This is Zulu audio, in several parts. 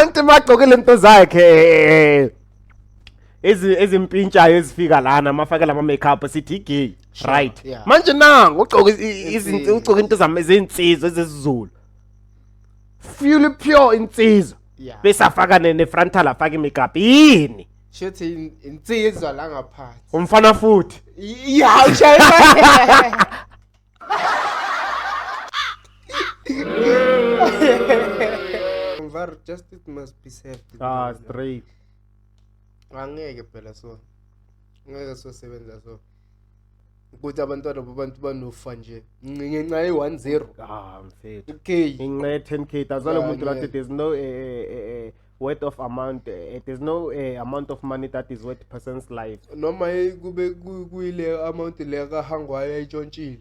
Anti magqoke lento zakhe ezimpintshayo ezifika lana mafakela ama makeup sithi gay right manje nangu ugqoke izinto ugqoke into zezinsizwa ezesizulu fully pure insizwa bese afaka ne frontal afaka makeup yini shothi insizwa la ngaphansi umfana futhi yeah ushaya justice must be served straight angeke phela so ngeke so sebenza so ukuthi abantwana babantu banofa nje ngenxa ye10 mfethu okay inqe 10k azalo umuntu lathi there's no worth of amount there's no amount of money that is worth a person's life noma kube kuyile amount le kahangwayo ayitshontshile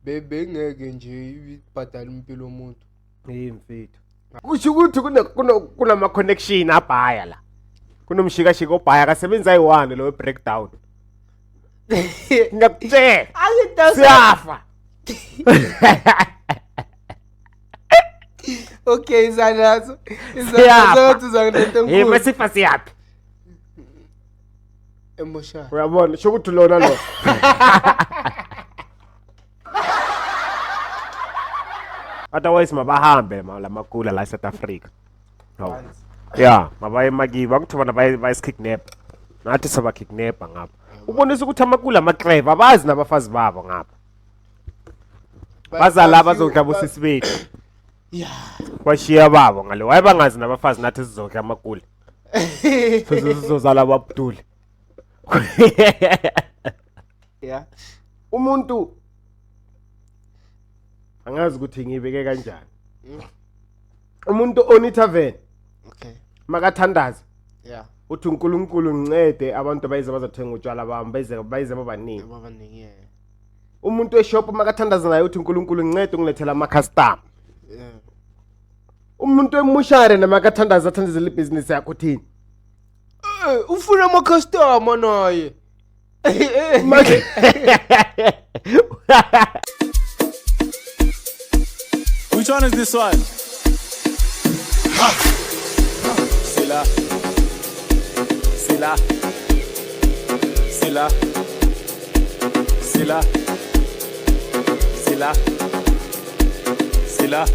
bengeke nje ibhadala impilo yomuntu mfethu kusho ukuthi kunama connection abhaya la kunomshikashika obhaya akasebenza ayi1 lo breakdown ngiyakutshela siyafa okay izanazo uzanento enkulu masifa siyapi emotion uyabona sho ukuthi lona lo otherwise mabahambe lamakula la South Africa yeah mabaye makiba kuthi bona bayiskidnap nathi saba kidnap ngapha ubonisa ukuthi amakula amaclever abazi nabafazi babo ngapha bazala bazodla bosisi bethu bashiya babo ngale waye bangazi nabafazi nathi sizodla amakula sizozala babuduli umuntu angazi ukuthi ngibeke kanjani umuntu onithaven makathandaza uthi uNkulunkulu ngincede abantu bayize bazothenga utshwala bami bayize babaningi umuntu eshop makathandaza naye uthi uNkulunkulu ngincede ungilethela ama customer umuntu emushare namakathandaza athandazela ibusiness yakho uthini ufuna ama customer naye Which one is this one? Sila. Sila. Sila. Sila. Sila. Sila.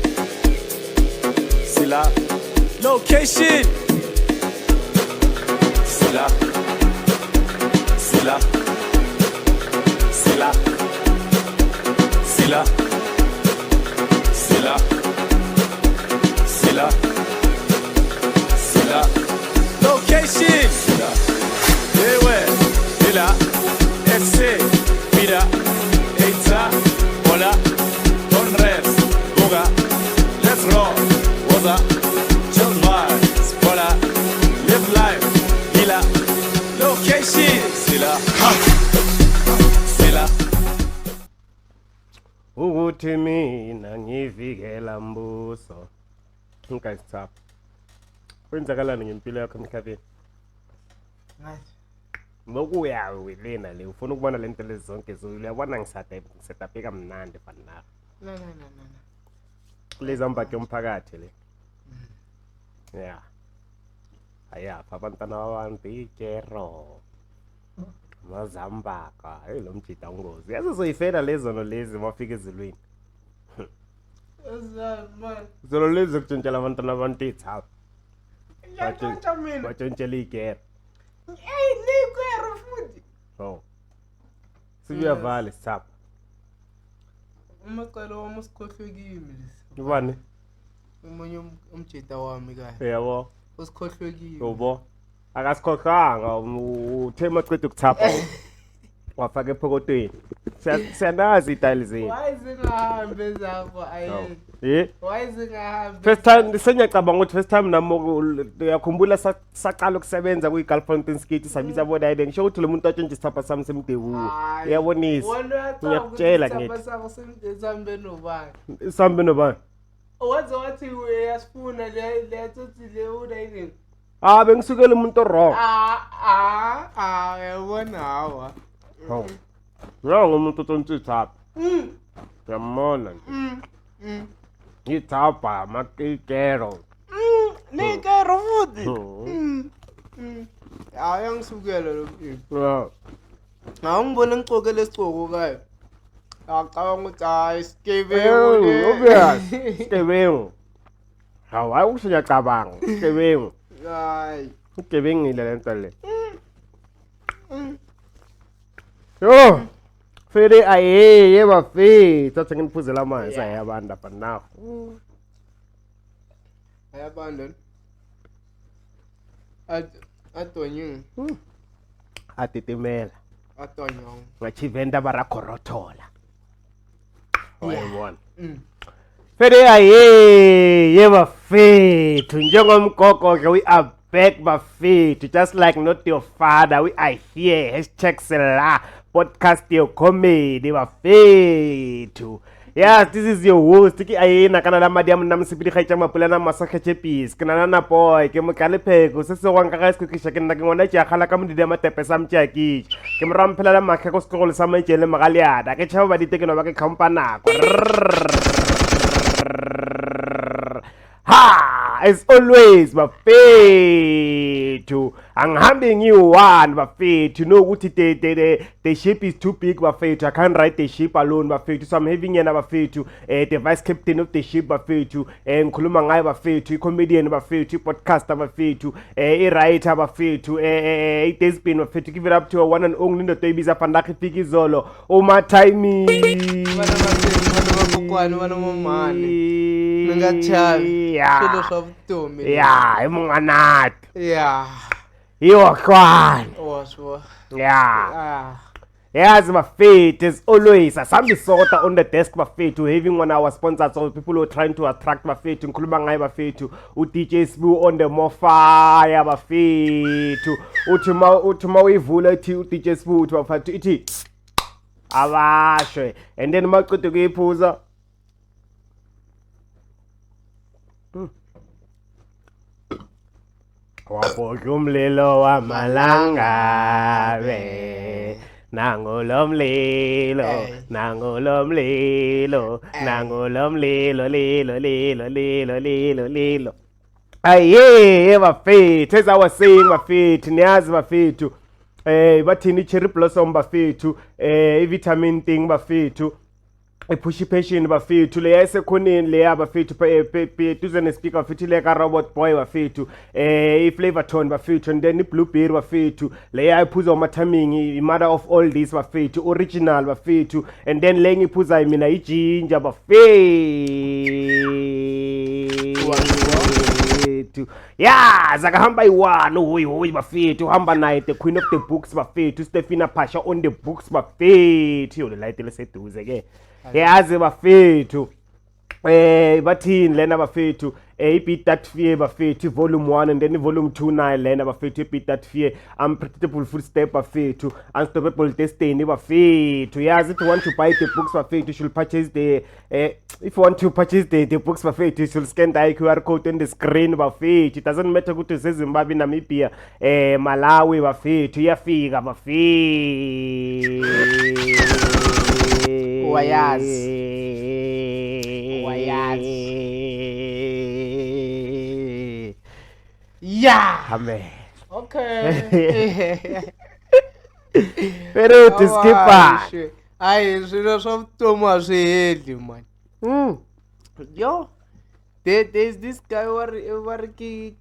Sila. Location. Sila. Sila. Sila. Sila. Sila. Sila. Sila. Location. Sila. Ewe. Sila. Ese. Mira. Eita. Hola. Conres. Buga. Let's roll. Waza. Just vibes. Hola. Live life. Hila. Location. Sila. Sila. ukuthi mina ngivikela mbuso ngikayithapha kwenzakalani ngempilo yakho emhlabeni nokuyawe welena le ufuna ukubona lento lezi zonke uyabona ngisetapeka mnandi fanana no leza mbake umphakathi le yeah ayapha abantwana babantu ikero mazambaka lo mjida ungozi yazi zoyifela lezo lezi mafika ezilwini zolo lezi kutshentshela abantwana abantu ithapha batshentshela ikero likero futhi sibuyavala isithapha umacelo wami usikhohlwekile ubani umunye umjida wami kahle yabo usikhohlwekile yabo akasikhohlanga uthe maqedwe ukuthapha wafaka ephokotweni siyanazi idayili zenu wayezingahambe zakho ayi wayezingahambe first time senyacabanga ukuthi first time namo yakhumbula saqala ukusebenza kuyiGalfountain Skate sabiza bona yini ngisho ukuthi lo muntu atshentshisa isithapha sami semdewu uyabonisa ngiyakutshela ngithi sakho semdesambe nobani sambe nobani wathi uyasifuna le tsothi le udayini bengisukela umuntu wrong yabona hawa wrong umuntu ontsitsapha yamona ngithapha makikero Nika robot. Ayangisukela lo people. Awungibona ngixoke lesicoko kayo. Acabanga ukuthi hayi Skebengu. Obvious. Skebengu. Hawu akusho ngiyacabanga. Skebengu. Hayi. Ugebengile lento le. Yo. Fede aye bafi. Thatha nginiphuzela amanzi ayabantu apha now. Ayabantu. Atonyo. Atitimela. Atonyo. Ngachivenda barakorothola. Oyibona. Fede aye bafethu njengomgogo ke we are back bafethu just like not your father we are here #sela podcast your comedy bafethu. Yes, this is your host ki ayena kana la madiam namsipidi khaitsa mapulana masakhe pis kana na boy ke mokale pheko se se wang ka ga sekukisha ke nna ke ngona tja khala ka modidi matepe sa mtjaki ke mrampela la makhe go sekolo sa maitele magaliada ke tshaba ba ditekeno ba ke khampana ha as always bafethu angihambe ngiyi-one bafethu know ukuthi the ship is too big bafethu I can't ride the ship alone bafethu so I'm having yena bafethu the vice captain of the ship bafethu ngikhuluma ngayo bafethu i-comedian bafethu i-podcaster bafethu i-writer bafethu i-desbin bafethu give it up to a one and only indoda oyibiza pandakhe ifika izolo umathimi Bana momane. Ngachavi. Silo swa vutomi. Yeah, imunganati. Yeah. Yo khwana. Washo. Yeah. Yes, bafethu as always asambi sota on the desk bafethu having on our sponsors so people who are trying to attract bafethu ngikhuluma ngayo bafethu uDJ Sbu on the more fire bafethu uthi ma uyivula ithi uDJ Sbu uthi bafethu ithi abashwe and then maqede kuyiphuza waphoka umlilo wamalangabe nangolomlilo lilo aye bafethu as I was saying bafethu niyazi bafethu bathini cherry blossom bafethu vitamin thing bafethu push passion bafethu le yasekhoneni le yabafethu duze nespeaker bafethu le ka robot boy bafethu flavor tone bafethu and then blueberry bafethu le yaphuza umathaming mother of all this bafethu original bafethu and then le ngiphuza mina ijinja bafethu yeah zakahamba i1 hoyi bafethu hamba naye the queen of the books bafethu Stefina Pasha on the books bafethu yo le light leseduze ke yazi bafethu bathini lena bafethu ibeat that fear bafethu volume 1 and then volume 2 nayo lena bafethu ibeat that fear unpredictable footstep bafethu unstoppable destiny bafethu yazi if you want to buy the books bafethu you should purchase the if you want to purchase the books bafethu you should scan the QR code on the screen bafethu it doesn't matter ukuthi useZimbabwe Namibia Malawi bafethu iyafika bafethu wayazi yeah amen okay pero to skipper ai swilo swa vutomi a swi heli man yo there's this guy war ki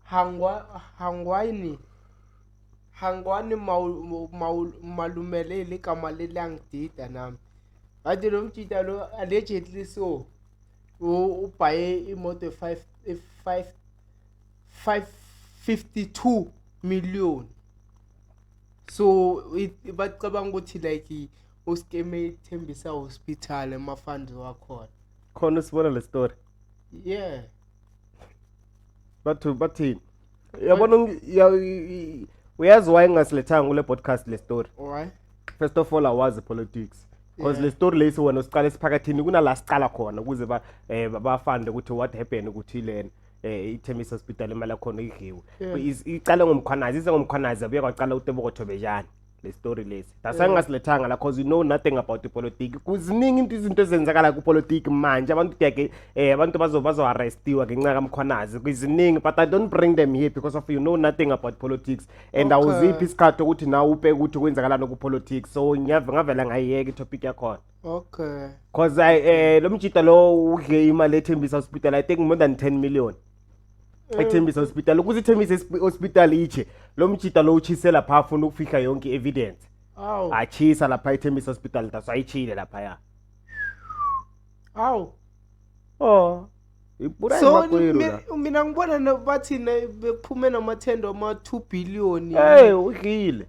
hangwani malumelele kama lele angidida nami athi lo mtshita lo allegedly so ubhaye imoto 552 million so bacabanga ukuthi like uskeme Thembisa hospital emafunds wakhona khona sibona le story yeah bathini yabona uyazi why ngasilethanga kule podcast le story why first of all awazi politics because le story lesi wena usiqala siphakathini kuna la siqala khona ukuze bafande ukuthi what happened ukuthi lena iThembisa hospital imali yakho idliwe iqale ngomkhwanazi ize ngomkhwanazi abuye kwaqala uTebogo Thobejane le story lesi dasangasilethanga la cause you know nothing about the politics kuziningi izinto ezenzakala ku politics manje abantu kuyake abantu bazo arrestiwa ngenxa kaMkhwanazi kuziningi but I don't bring them here because of you know nothing about politics and awuziphi isikhathi ukuthi nawe ubheke ukuthi kwenzakala no ku politics so ngavela ngayiyeka itopic yakho. Okay, cause lo mjita lo udle imali eThembisa Hospital I think more than 10 million eThembisa Hospital ukuze iThembisa Hospital iche lo mjita lo uchisela pha afuna ukufihla yonke evidence achisa lapha eThembisa Hospital that's why ichile lapha ya ipura imakwero so mina ngibona bathi bephume namathendo ama 2 billion udlile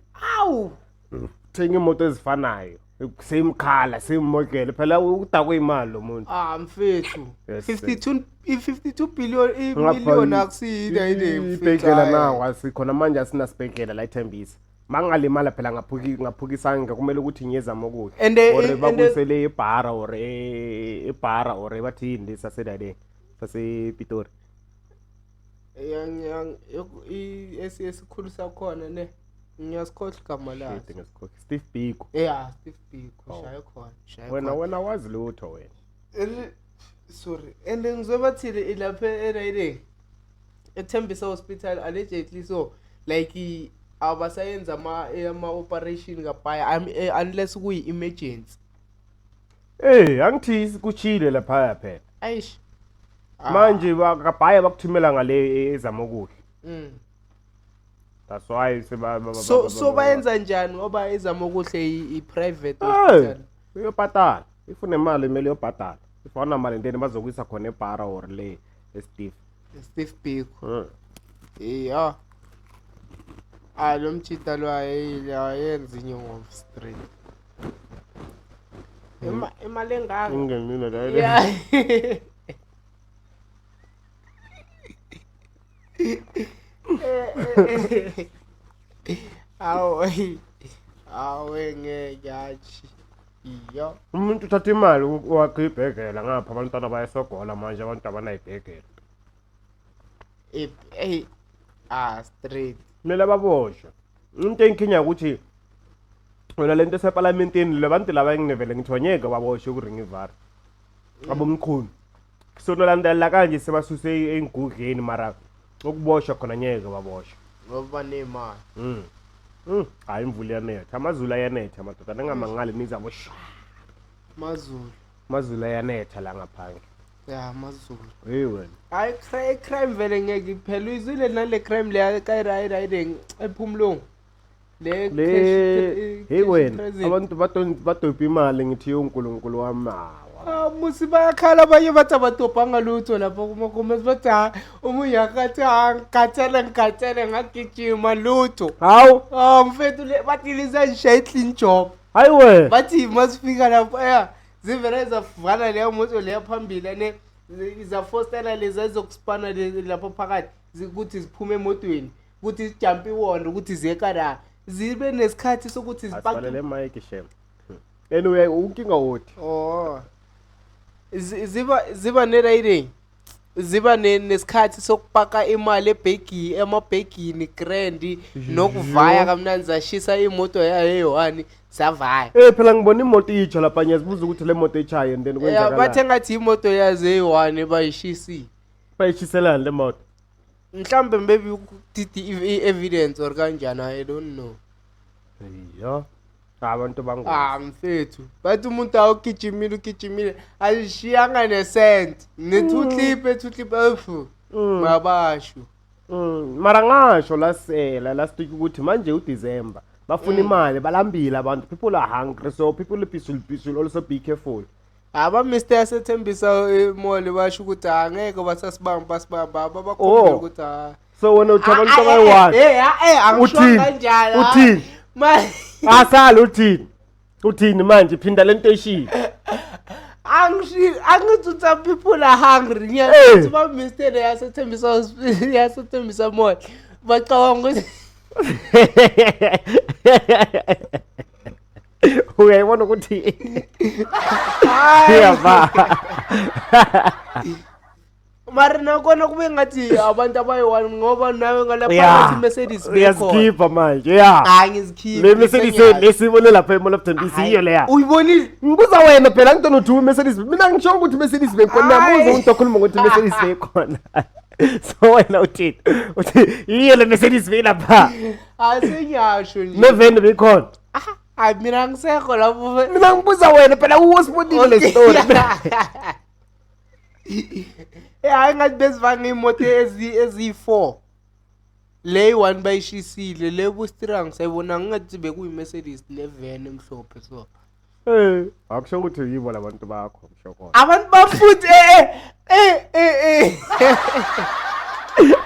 thenga imoto ezifanayo same color same model phela udakwe imali lo muntu mfethu 52 billion akusiyida ibhekela nawo asikhona manje asina sibhekela la eThembisa mangalimala phela ngaphukisanga kumele ukuthi ngiyezama ukuthi or bakusele ebhara or ebhara or bathini lesasedade sasePitori esikhulu sakhona ne ngiyasikhohle igama lakhe Steve Biko Steve Biko shaya khona wena wazi lutho wena sorry and ngizobathile lapha eRayiding eThembisa Hospital allegedly so like abasayenza ama operation kapaya unless kuyi emergency angithi kuchile lapha phela ayish manje bakabhaya bakuthumela ngale ezamokuhle that's why so bayenza njani ngoba ezamokuhle i-private hospital uyobhatala ifuna imali imeli yobhatala ifuna imali ndeni bazokuyisa khona ebhara or le Steve Biko lo mjita lo ayenza inyongo street imali engaka ingenile la awe ngeyachi iyo umuntu uthatha imali wakhe ibhekela ngapha abantwana bayasogola manje abantu abanayibhekela straight mele baboshwe into enkinya ukuthi wena lento eseparlamentini labantu laba enginevele ngithonyeke baboshwe ku ring ivar abomkhulu sonolandela kanje sebasuse engugeni mara ukuboshwa khona nyeke baboshwe ngoba nemali hayi imvula yanetha amazulu ayanetha madoda ngamangale nizaboshwa mazulu ayanetha la ngaphandle mazulu wena hayi crime vele ngeke iphela izile nale crime le kayiriding ephumlungu le wena abantu badobha imali ngithi uNkulunkulu wamawa musi bayakhala abanye bathi abadobhanga lutho lapho kumakhomesi bathi umuyakathi ngikhathele ngagijima lutho hawu mfethu bathi lizangishaye clean job hayi wena bathi masifika lapho zivele zavala leyo moto leyo phambili ane izafostela lezi ezokuspana lapho phakathi ukuthi ziphume emotweni ukuthi zijump iwondo ukuthi ziyekala zibe nesikhathi sokuthi zipakele mic shem anyway unkinga wothi ziba neriding ziba nesikhathi sokupaka imali emabhegini grand nokuvaya kamnandi zashisa imoto yayo savaya phela ngibona imoto itsha lapha ngiyazibuza ukuthi le moto echaye and then kwenzakala bathe ngathi imoto yaze eyi-1 bayishisi bayishiselana le moto mhlambe maybe i-evidence or kanjani I don't know abantu bangu mfethu bathi umuntu awugijimile ayishiyanga nesent ne-2 clip mabasho mara ngasho last week ukuthi manje uDecember bafuna imali balambile abantu people are hungry so people peaceful also be careful Mr. Yasethembisa mall basho ukuthi angeke basasibamba abakhombela ukuthi so wena uthi abantu abayi1 angisho kanjalo uthini asala uthini manje phinda lento eshini angithi people are hungry ngiyathi ba Mr. Yasethembisa mall bacabanga ukuthi uyayibona ukuthi yaba Mara nakona kube ngathi abantu abayi-1 ngoba nawe ngalapha Yeah. ngathi Mercedes Uyazikhipha manje ya. Ngizikhipha. Le Mercedes lesibone lapha eMall of Tembisa iyo leya. Uyibonile? Ngibuza wena phela ngitona uthi Mercedes. Mina ngisho ukuthi Mercedes bekhona namuza umuntu okhuluma ukuthi Mercedes bekhona. So wena uthi iyo le Mercedes belapha. Asinyasho nje. Neveni bekhona. Hayi mina ngisekho lapho. Mina ngibuza wena phela uwusibonile le story. Hayi ngathi bezivanga imoto ezi4. Le one bayishisile le bustrang sayibona ngathi bekuyi Mercedes le van emhlophe so. Akusho ukuthi yibo labantu bakho msho khona. Abantu bafuthi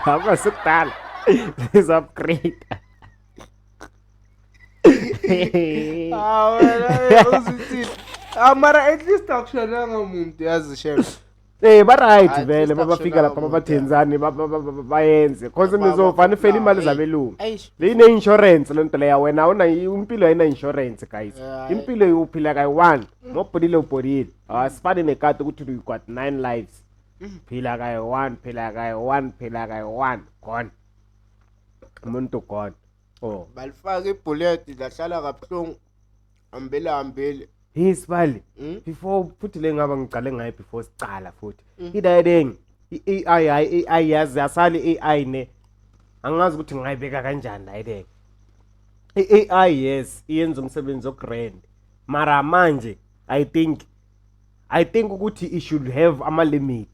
Akusikudala. Is upgrade. Wena uzithi. Mara at least akushonanga umuntu yazi chef. Ba right vele babafika lapha babathenzani bayenze cause nizofana ifela imali zabelungu. Line insurance lento leya wena una impilo ayina insurance guys. Impilo uphila kayi1 ngobhodile ubhodile. Asifani nekati ukuthi you got 9 lives. Phila kayi1 phila kayi1 gone. Umuntu gone. Oh Balifaka ibullet lahlala kabuhlungu. Ambele. Yes bali. Before futhi le ngaba ngicale ngaye before sicala futhi. Idayeng AI yazi asali AI ne. Angazi ukuthi ngayibeka kanjani la ideke. AI yes iyenza umsebenzi ogrand. Mara manje I think ukuthi it should have ama limit.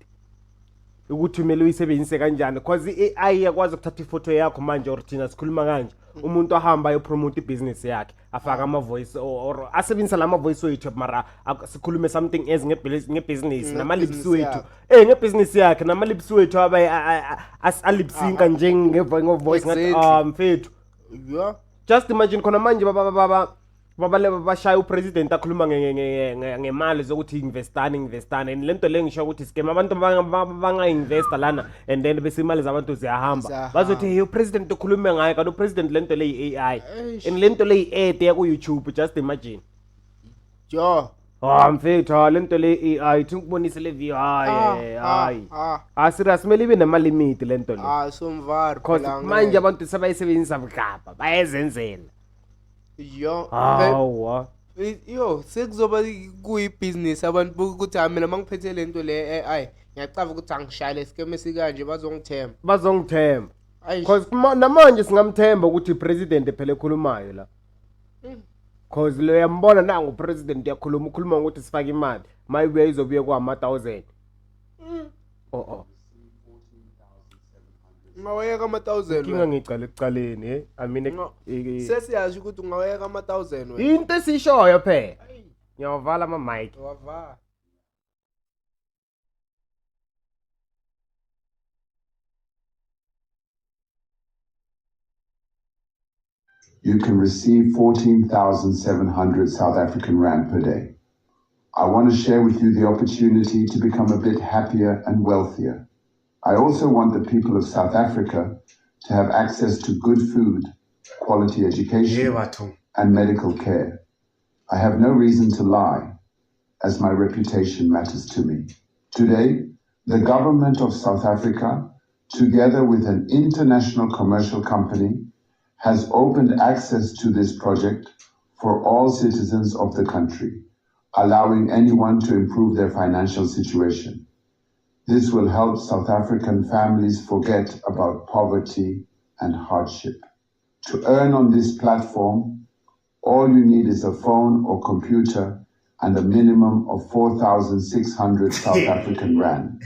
Ukuthi kumele uyisebenzise kanjani because AI yakwazi ukuthatha ifoto yakho manje or thina sikhuluma kanje. Umuntu ahamba ayopromote ibusiness yakhe afaka ama voice or asebenzisa lama voice wethu mara sikhulume something else ngebusiness nama lips wethu ngebusiness yakhe nama lips wethu abaye alipsinka njenge voice ngathi mfethu yeah just imagine khona manje bashaya upresident akhuluma ngemali zokuthi investane lento le ngisho ukuthi scam abantu banga investa lana and then bese imali zabantu ziyahamba bazothi hey upresident ukhulume ngaye kanti upresident lento le AI and lento le ad ya ku YouTube just imagine jo mfethu lento le AI ngikubonise le video hayi serious mele ibe nama limit lento le somvar because manje abantu sebayisebenzisa bugaba bayezenzela yo sekuzoba kuyibusiness abantu ukuthi mina mangiphethe lento le AI ngiyacava ukuthi angishayile scam esikanje bazongithemba because namanje singamthemba ukuthi president phela ekhulumayo la because lo yambona nangu president ukhuluma ukuthi sifake imali mayibuya izobuye kwa1000 Ngawayeka ama1000 kinga ngicala ekucaleni I mean sesiyazi ukuthi ungawayeka ama1000 wena into esishoyo phela ngiyavala ama mic wavala You can receive 14,700 South African Rand per day. I want to share with you the opportunity to become a bit happier and wealthier. I also want the people of South Africa to have access to good food, quality education, and medical care. I have no reason to lie, as my reputation matters to me. Today, the government of South Africa, together with an international commercial company, has opened access to this project for all citizens of the country, allowing anyone to improve their financial situation. This will help South African families forget about poverty and hardship. To earn on this platform, all you need is a phone or computer and a minimum of 4,600 South African Rand.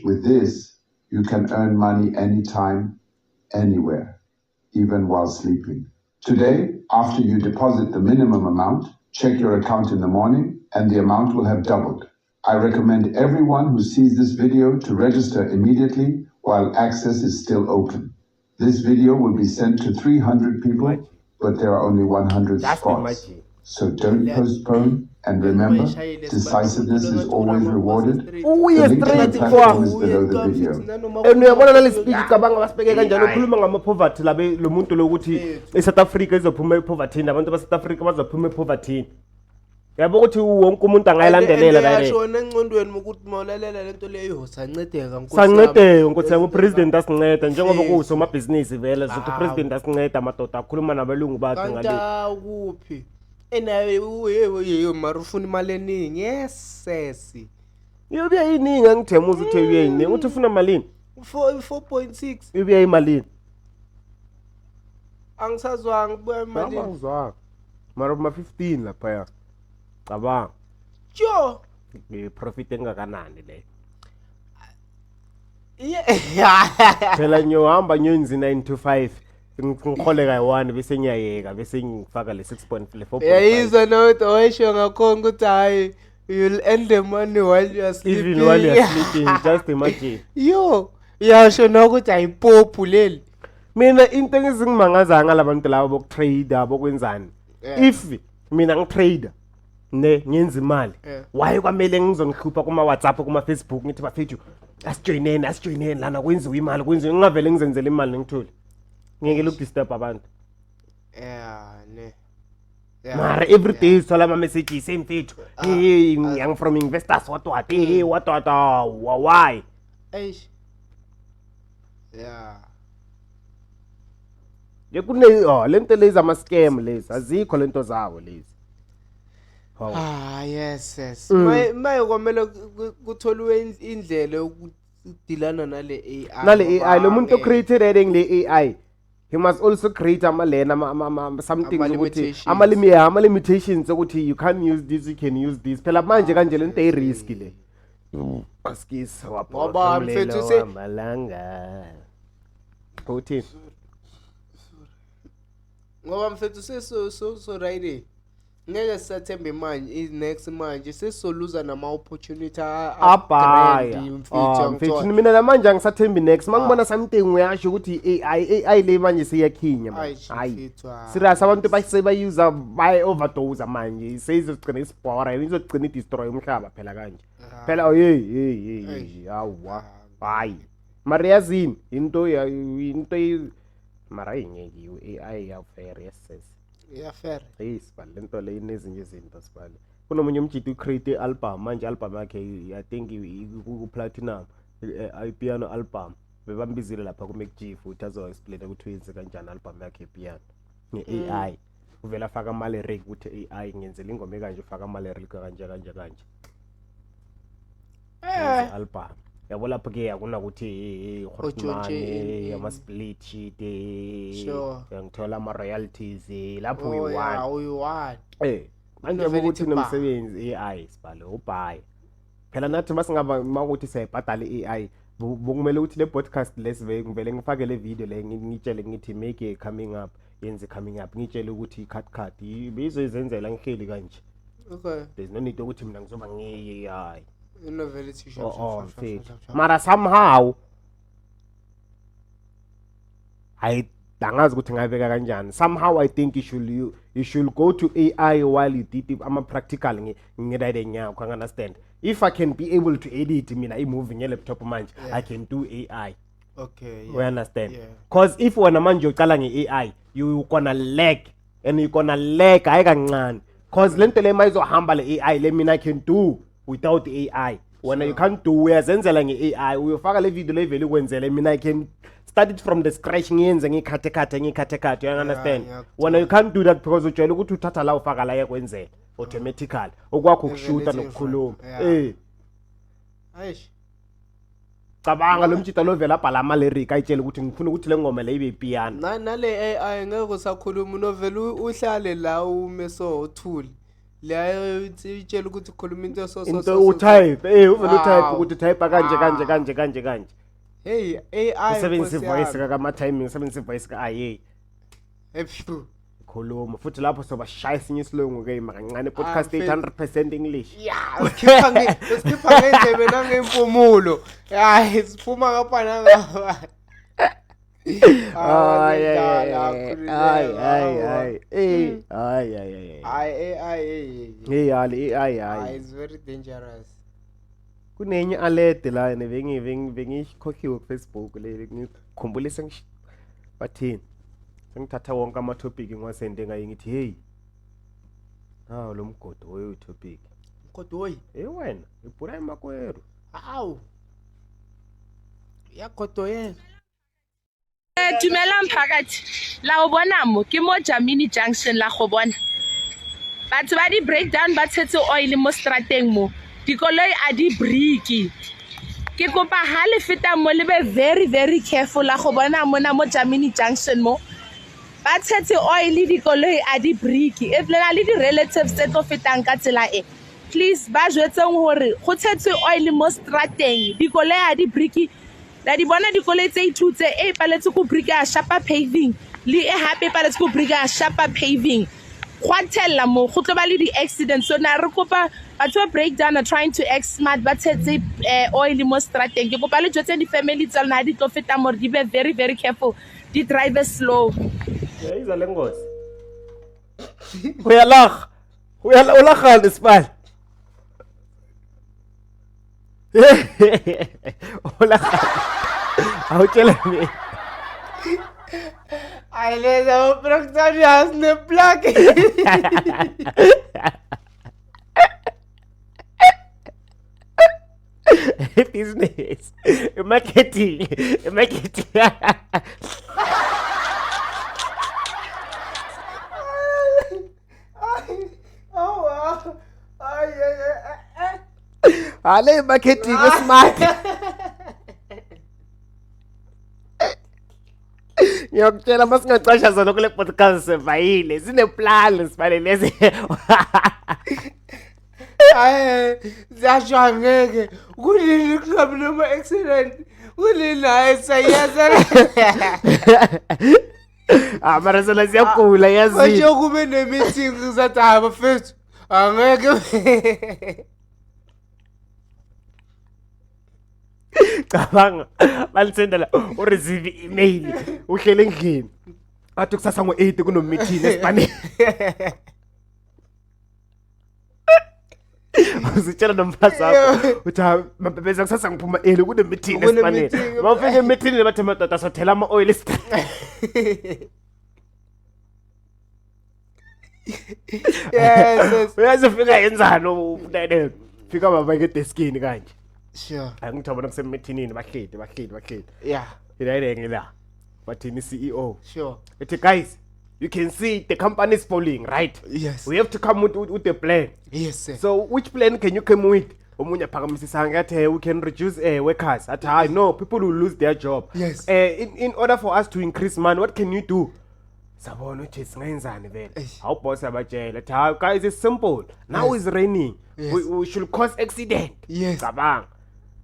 With this, you can earn money anytime, anywhere, even while sleeping. Today, after you deposit the minimum amount, check your account in the morning and the amount will have doubled. I recommend everyone who sees this video to register immediately while access is still open. This video will be sent to 300 people, but there are only 100 spots. So don't postpone, and remember, decisiveness is always rewarded. The link to the platform is below the video. Uyabona nale speech cabanga basibeke kanjalo ukhuluma ngama poverty labe lo muntu lokuthi eSouth Africa izophuma epoverty abantu baseSouth Africa bazophuma epoverty. yabo ukuthi wonke umuntu angayilandelela la yasho encondweni ukuthi mawulalela lento leyo sancedeka sancedeka ukuthi upresident asinceda njengoba kusomabhizinisi vele ukuthi upresident asinceda amadoda akhuluma nabalungu bakhe ngale kanti kuphi enaye uyeyo marufuna imali eningi yesesi yobuya yiningi angithemza ukuthi uyeyiningi uthi ufuna malini 4.6 yobuya imalini angisazwanga kubuya imali angizwanga mara kuma 15 lapha ya cabanga jo profit engakanani le phela nyohamba nyonzi 9 to 5 ngikholeka yi1 bese ngiyayeka bese ngifaka le 6.4 yayizwa nothi oyisho ngakhona ukuthi hayi you'll end the money while you are sleeping even while you are sleeping just imagine yo yasho nokuthi ayipopu leli mina into engizingimangaza ngalabantu labo bokutrader bokwenzani if mina ngitrader ne ngenza imali why kwamele ngizonikhupha kuma WhatsApp kuma Facebook ngithi bafethu asijoineni lana kwenziwa imali ngingavele ngizenzele imali ngithule ngeke lokudisturb abantu ne mara every day sithola ama messages same mfethu hey I'm from investors what hey what why eish kune lento lezi ama scam lezi azikho lento zawo lezi yes maye kwamele kutholwe indlela yokudilana nale AI lo muntu created le AI he must also create something ukuthi ama limitations ukuthi you can't use this you can use this phela manje kanje lento ay risk le askisa wababa mfethu malanga protein ngoba mfethu so right ngeke sisathembe manje next manje sesizoluza nama opportunity abhaya mfethu mina namanje angisathembi next mangibona something uyasho ukuthi AI le manje siyakhinya hayi serious abantu bayisebayuza bay overdose manje seyizogcina isibhora izogcina idestroy umhlaba phela kanje phela hey awu hayi mariazini into mara ingeke AI ya fair yes fair yes balento le inezinye izinto sibale kunomunye umjidi ucreate album manje album yakhe I think ku platinum piano album bebambizile lapha ku MacG futhi azo explain ukuthi wenze kanjani album yakhe piano nge AI uvela afaka ama lyric ukuthi AI ngenzela ingoma ekanje ufaka ama lyric kanje album yabo lapho ke yakuna ukuthi ukhulumane ama split sheet ngithola ama royalties lapho uyi1 manje ukuthi nomsebenzi AI sibale ubhayi phela nathi masingaba makuthi siyabhadala AI bokumele ukuthi le podcast lesive ngivele ngifake le video le ngitshele ngithi make coming up yenze coming up ngitshele ukuthi cut bizozenzela ngihleli kanje okay there's no need ukuthi mina ngizoba ngiye AI innovative mara somehow dangazi ukuthi ngayibeka kanjani somehow I think you should go to AI while you did ama practical ngedade nyakho understand if I can be able to edit mina movie nge laptop manje I can do AI okay you understand cause if wena manje uqala nge AI you gonna lag and you gonna lag ayikancane cause lento le mayizohamba le AI le mina I can do without AI when you can't do uyazenzela nge-AI uyofaka le video levele ukwenzele mina I can start it from the scratch ngiyenze ngikhathe you understand when you can't do that because ujwayele ukuthi uthatha la ufaka la yakwenzela automatically okwakho ukushuta nokukhuluma aish cabanga lo mjita lovela abhala ama lyric ayitshela ukuthi ngifuna ukuthi le ngoma le ibe piano nale AI ngeke usakhuluma unovela uhlale la umeso uthuli leyo itshela ukuthi ukhuluma into utype uvela utype ukuthi type kanje hey AI usebenzisa voice kama timing usebenzisa voice ka AI khuluma futhi lapho soba shaya sinye isilungu ke makancane podcast 800% English usikhipha ngendlebe nangempumulo hayi siphuma kapha AI is very dangerous kunenye alert la bengikhokhiwe ku Facebook le ngikhumbulise bathini sengithatha wonke ama topic ngiwasende ngaye ngithi hey Hawu lo mgodo topic. Mgodoyi. Wena, ibhula emakweru. Hawu. Ya godoyela. Dumelang phakathi. La o bona mo ke mo Jamini Junction la go bona. Batho ba di breakdown ba tshetse oil mo strateng mo. Dikoloi a di briki. Ke kopa ha le feta mo le be very careful la go bona mona mo Jamini Junction mo. Ba tshetse oil dikoloi a di briki. E plela le di relatives tse tlo fetang ka tsela e. Please ba jwetseng hore go tshetse oil mo strateng. Dikoloi a di briki. La di bona dikoloi tse ithutse e paletse go brika sharper paving. Le e hape paletse go brika sharper paving. Khwatella mo go tlo ba le di accidents. So na re kopa batho ba breakdown are trying to act smart ba tshetse oil mo strateng. Ke kopa le jwetse di family tsa lona di tlo feta mo di be very careful. Di drive slow. Iza lengosi. Uyalaga. Ulagana isibali. Ulagana. Awutshela mina. Ayleza o breakdown yazne plug. Business. Marketing. Ale marketing smart. Ngiyakutshela masingaqasha zona kule podcast sevayile sineplan sibale lezi. Zasho angeke kulini kungabi noma accident kulini hayi sayazana Mara sona siyakula yazi. manje kube ne-meeting ngizathi hayi bafethu angeke Cabanga balisendela ureceive email uhlele endlini. Athi kusasa ngo8 kuno meeting eSpanish. Usitshela nomfazi wakho uthi mabebeza kusasa ngiphuma early kune meeting eSpanish. Bafike emeeting bathi madoda sothela ama oil yes uyazifika yenzani umntana fika baba ngedeskini kanje. sure Angithobona kusemethinini bahleli. yeah Irayile ngila. Bathini CEO. sure Guys, you can see the company is falling, right? yes We have to come with a plan. yes sir So which plan can you come with? Omunye phakamisisa ngathi we can reduce workers. Athi no, people will lose their job. Yes. In order for us to increase money, what can you do? Sabona uthi singayenzani vele. How boss abatshela. Athi guys, it's simple. Now Yes. it's raining. Yes. We should cause accident. Yes. Cabanga.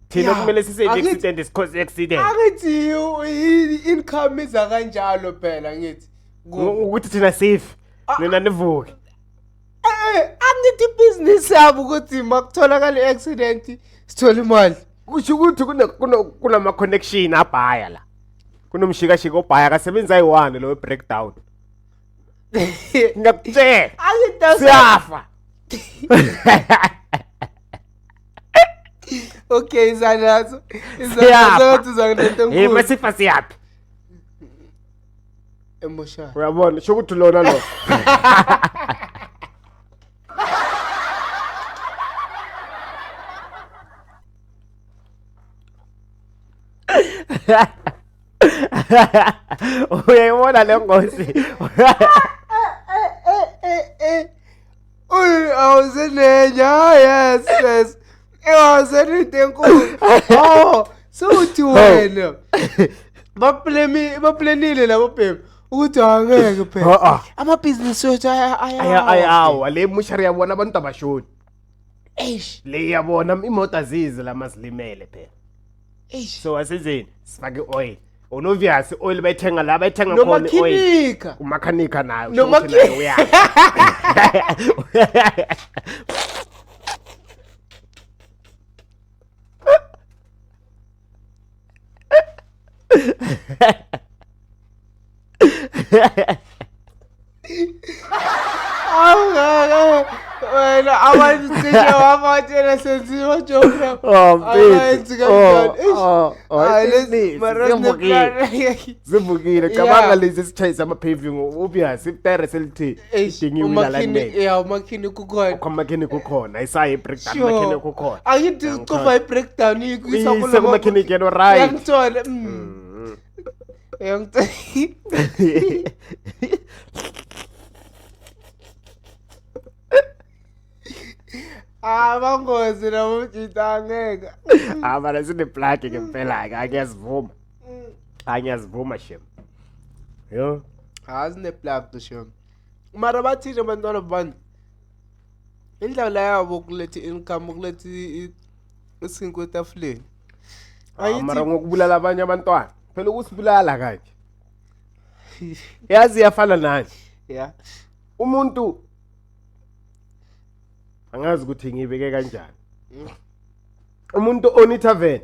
Thina Yeah. kumele sise Angithi- accident is cause accident. angithi i-income iza kanjalo phela ngithi Ukuthi thina safe. Nina nivuke. angithi ibhizinisi yabo ukuthi makutholakala i-accident sithole imali Kusho ukuthi kunama connection abhaya la. Kunomshikashika obhaya kasebenza ayi1 lo breakdown. Ngiyakutshela. angithi Siyafa. okay izanazo Siyafa. uzanento Hey enkulu masifa siyapi? emoshana Uyabona sho ukuthi lona lo. Uyayibona le ngosi. awuzenenya yes awuzenento enkulu oh suthi wena baplanile labo bhebe ukuthi angeke phela amabhizinisi wethu Ayawa le mushari yabona abantu abashoni. eish Le yabona imoto azizi lamasilimele phela. eish So asizeni sifake oil. Obviously oil bayithenga la bayithenga khona oil. nomakhinika Umakhanika nayo. Nomakhi- uya. wena abantu Sisho wabatshela senziwa joke. Oh, Ayenzi kanjani. Zivukile cabanga lezi sitshayisa ama-paving obvious itere selithi idingiwe alignment. Yeah, umakhini kukhona. Umakhini kukhona isayi i-breakdown umakhini kukhona. Angithi ucofa i-breakdown ikuyisa kulo umakhini yena right. Yangithola. Yangithola. Bangozi nabo ngitangeke. Mara sine-plug ngempela-ke angiyazivuma. Angiyazivuma shem. Yo. Sine-plug to shem. Mara bathile abantwana bani. Indlela yabo ukuletha income ukuletha isinko etafuleni. Mara ngokubulala abanye abantwana. Phela ukusibulala kanje. Yazi yafana nani? Yeah. Umuntu angazi ukuthi ngibeke kanjani. Umuntu onithaven.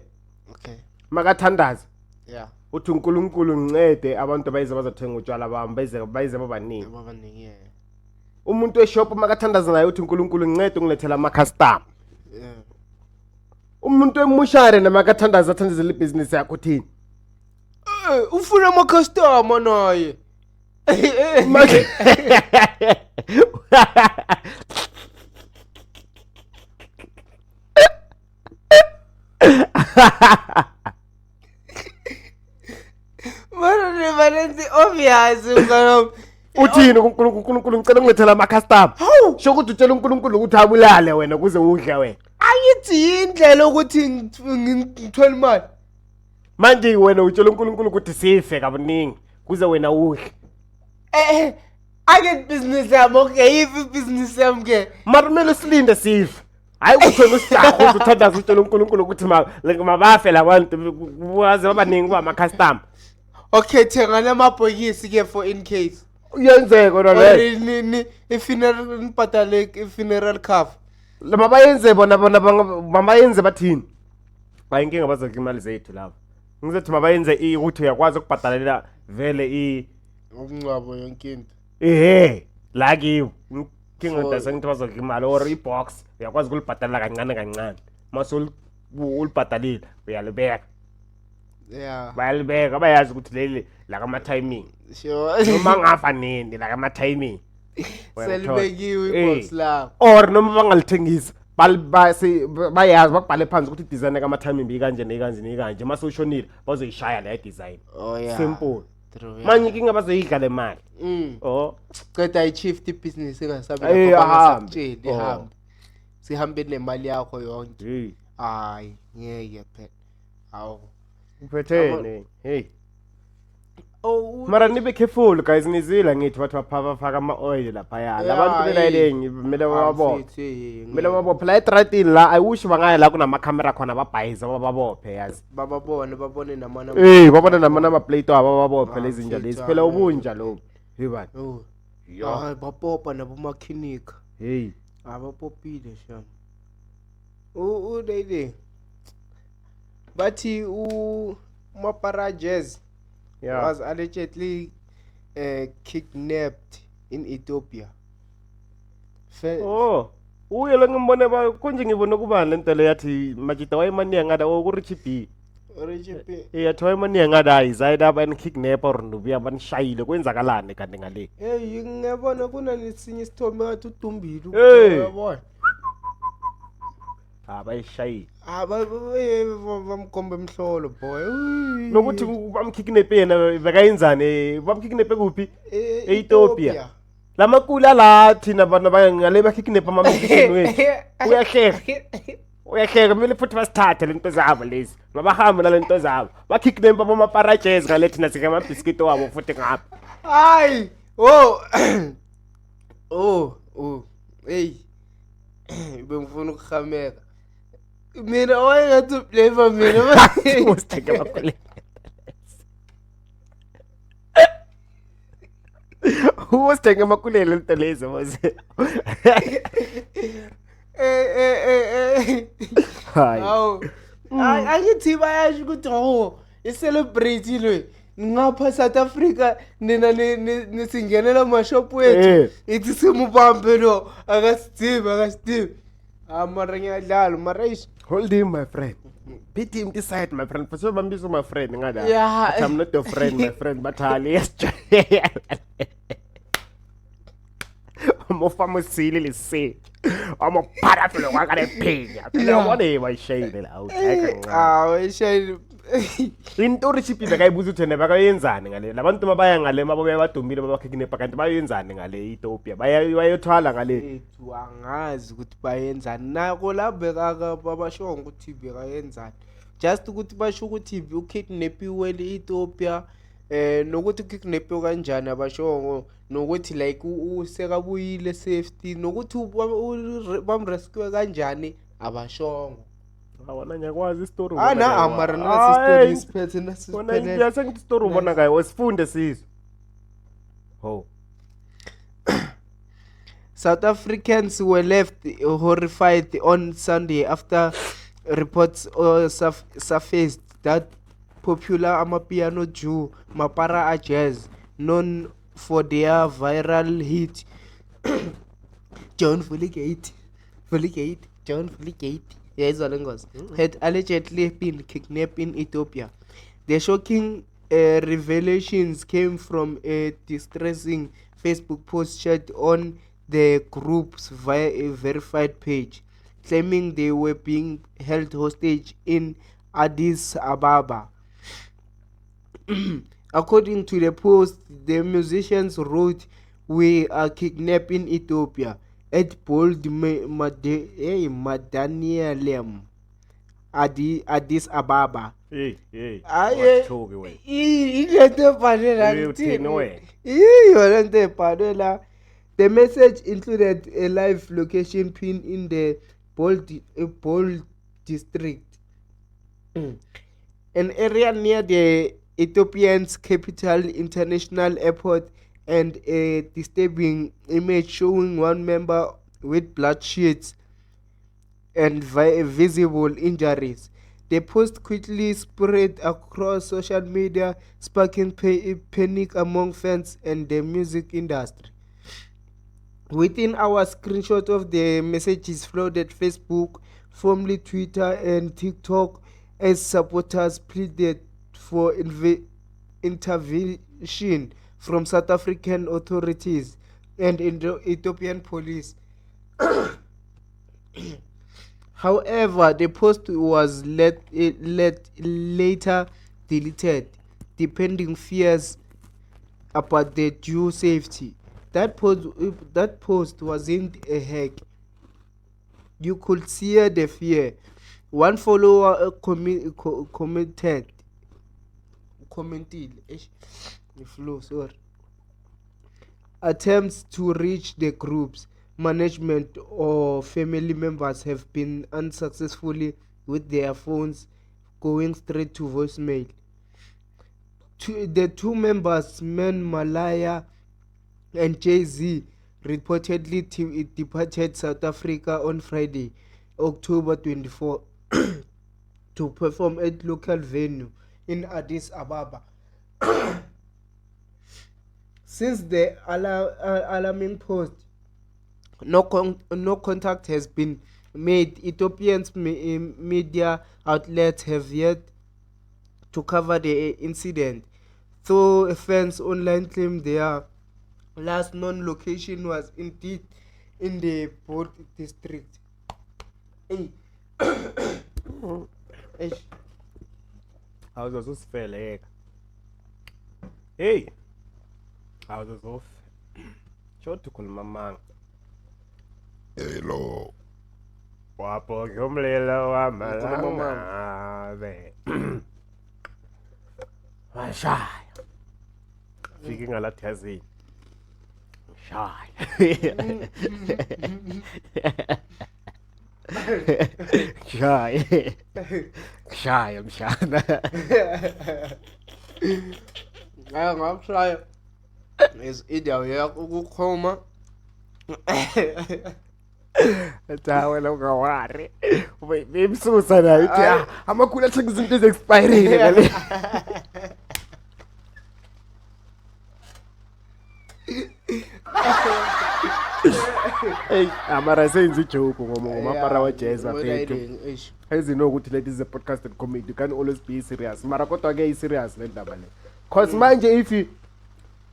Okay. Makathandaza. Yeah. Uthi uNkulunkulu ngincede abantu bayize bazothenga utshwala bami bayize babaningi. Babaningi yeah. Umuntu eshop makathandaza naye uthi uNkulunkulu ngincede ungilethela ama customer. Yeah. Umuntu emushare namakathandaza athandazela ibusiness yakho uthini? Ufuna ama customer naye. Valenzi obvious ngalo. Uthini uNkulunkulu ngicela ungilethela ama customer. Sho ukuthi utshela uNkulunkulu ukuthi abulale wena kuze udle wena. Angithi indlela ukuthi ngithola imali. Manje wena utshela uNkulunkulu ukuthi sife kabuningi kuze wena udle. Ake business yami okay if business yami ke. Mara kumele silinde sife. Hayi ukuthi usijaho ukuthi uthandaza utshela uNkulunkulu ukuthi mabafe labantu waze babaningi kwama customer. Okay thenga lamabhokisi ke for in case. Uyenzeka nale. Funeral nibhadale funeral cover. Lama bayenze bona bayenze bathini? Bayinkinga bazokha imali zethu lapha. Ngizothi mabayenze ukuthi uyakwazi ukubhadalela vele ukungcwabo yonkinto. La kiwo. Inkinga ndase ngithi bazokha imali or ibox uyakwazi ukulibhadalela kancane kancane. Mase ulibhadalile uyalibeka. Yeah. Bayalibeka bayazi ukuthi leli la kama timing. Sure. Noma ngafa nini la kama timing. Selibekiwe ibox la. Or noma bangalithengisa bayazi bakubhale phansi ukuthi design kama timing bikanje nekanje mase ushonile bazoyishaya la design. Oh yeah. Simple. True. Manje inkinga bazoyidla le mali. Oh. Qeda i-shift business engasabi lapho ihamba. Sihambe nemali yakho yonke. Hayi, ngeke phela. Awu. Uphethene. Hey. Mara nibe careful guys nizila ngithi bathi bafaka ama oil lapha ya. Labantu belayeleni kumele babophe. Kumele babophe la etratini la ayiwushi bangaya la kunama camera khona babhayiza babophe yazi. Babone namana. Babone nama plate wabo babophe lezi nja lezi phela ubunja lo. Hey bani. Oh. Hayi bapopa nabo makhinika. Hey. Abapopile sham. Lady. Bathi Maparajes was allegedly kidnapped in Ethiopia. Uye lo ngimbone konje ngibone kubani lento le yathi Majida wayemaniya ngada ku Richie B. Yathoya imaniya ngada izayida abani kidnap or ndubuya banishayile kwenzakalane kanti ngale. Ngiyabona kunanesinye isithombe ngathi udumbile uyabona. Bayishayile. Bamkhombe emhlolo boy. Nokuthi bamkidnap yena bekayenzane bamkidnap kuphi? Ethiopia. Lamakula la thina abantu bayangale bakidnap amamkidnap wethu. Uyahleka kumele futhi basithathe lento zabo lezi. Mabahamba nalento zabo. Bakidnap abamaparajes ngale thina sike amabhiskito wabo futhi ngapha. Hayi. Hey. Bengifuna ukukhameka. Mina wayengathi flavor mina usitheke bakhole. Usitheke makulele lento lezi manje. Hayi. Awu. Angithi bayasho ukuthi i-celebrity lo ngapha South Africa nina nisingenela ama shop wethu ithi simubambe lo akasidimi mara ngiyadlala mara ish. Hold him, my friend. Beat him this side, my friend. For sure, I'm my friend. Yeah. But I'm not your friend, my friend. But yes. I'm a famous silly say. I'm a parafilo. I got a pay. I want to my shade out. Shade. Into recipe bekayibuza ukuthi nebakayenzani ngale labantu mabaya ngale mabobe badumbile babakhikinepa kanti bayenzani ngale Ethiopia bayothwala ngale ethu angazi ukuthi bayenzani nako labeka babashonga ukuthi bekayenzani just ukuthi basho ukuthi ukidnapiwe Ethiopia nokuthi ukidnapiwe kanjani abashongo nokuthi like usekabuyile safety nokuthi bamrescue kanjani abashongo awona nyakwazi story amara nasi story isiphethe nasiphelele wona ngiyasengithi story ubona ngayo wesifunde sizwe ho South Africans were left horrified on Sunday after reports surfaced that popular amapiano Jew Mapara Jazz, known for their viral hit John Fulligate, had allegedly been kidnapped in Ethiopia. The shocking revelations came from a distressing Facebook post shared on the group's verified page, claiming they were being held hostage in Addis Ababa. According to the post, the musicians wrote, "We are kidnapped in Ethiopia at Bold Madanielem, Addis Ababa." The message included a live location pin in the Bold district, an area near the Ethiopian's capital international airport, and a disturbing image showing one member with blood sheets and visible injuries. The post quickly spread across social media, sparking panic among fans and the music industry. Within hours, screenshots of the messages flooded Facebook, formerly Twitter, and TikTok as supporters pleaded for intervention from South African authorities and Ethiopian police. However, the post was later deleted, depending fears about the Jew safety. That post wasn't a hack. You could see the fear. One follower commented, attempts to reach the group's management or family members have been unsuccessfully, with their phones going straight to voicemail. The two members, Man Malaya and Jay-Z, reportedly departed South Africa on Friday, October 24, to perform at local venue in Addis Ababa. Since the alarming post, no contact has been made. Ethiopian's media outlets have yet to cover the incident, though fans online claim their last known location was indeed in the Bold district. awuzosifele hey awuzosof shothi khuluma manga hello waphoke umlilo wamalanga washaya fike ngalathi yazini shaya shaya mshana ngakushaya is indawo yakho ukukhoma wena ungawari bemsusa nayo uthi amakhulu athenga izinto ezi-expirile ngale Hey, amara senze joke ngomapara wa jazz bafethu. Ezino ukuthi leti is a podcasted comedy, you can always be serious. Mara kodwa ke serious le ndaba le. Cause manje if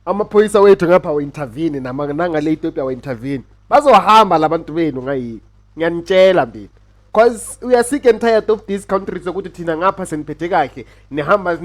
amaphoyisa wethu ngapha wa intervene nanga le Ethiopia wa intervene, bazohamba labantu benu ngayi. Ngiyanitshela mbini. Cause we are sick and tired of these countries ukuthi thina ngapha seniphethe kahle nihamba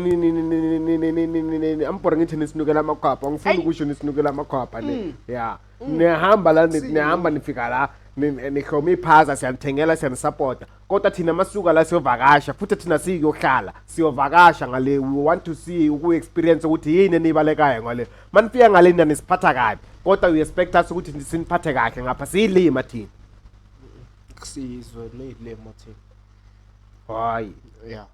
ampora ngithi nisinukela amakhwapha ngifuna ukusho nisinukela amakhwapha ne yeah nihamba la nihamba nifika la nihloma iphaza siyanithengela siyanisupport kodwa thina masuka la siyovakasha futhi thina siyohlala siyovakasha ngale we want to see uku experience ukuthi yini enibalekayo ngale manifika ngale nisiphatha kabi kodwa we expect us ukuthi siniphathe kahle ngapha siyilima thina sizwe le mothini hayi yeah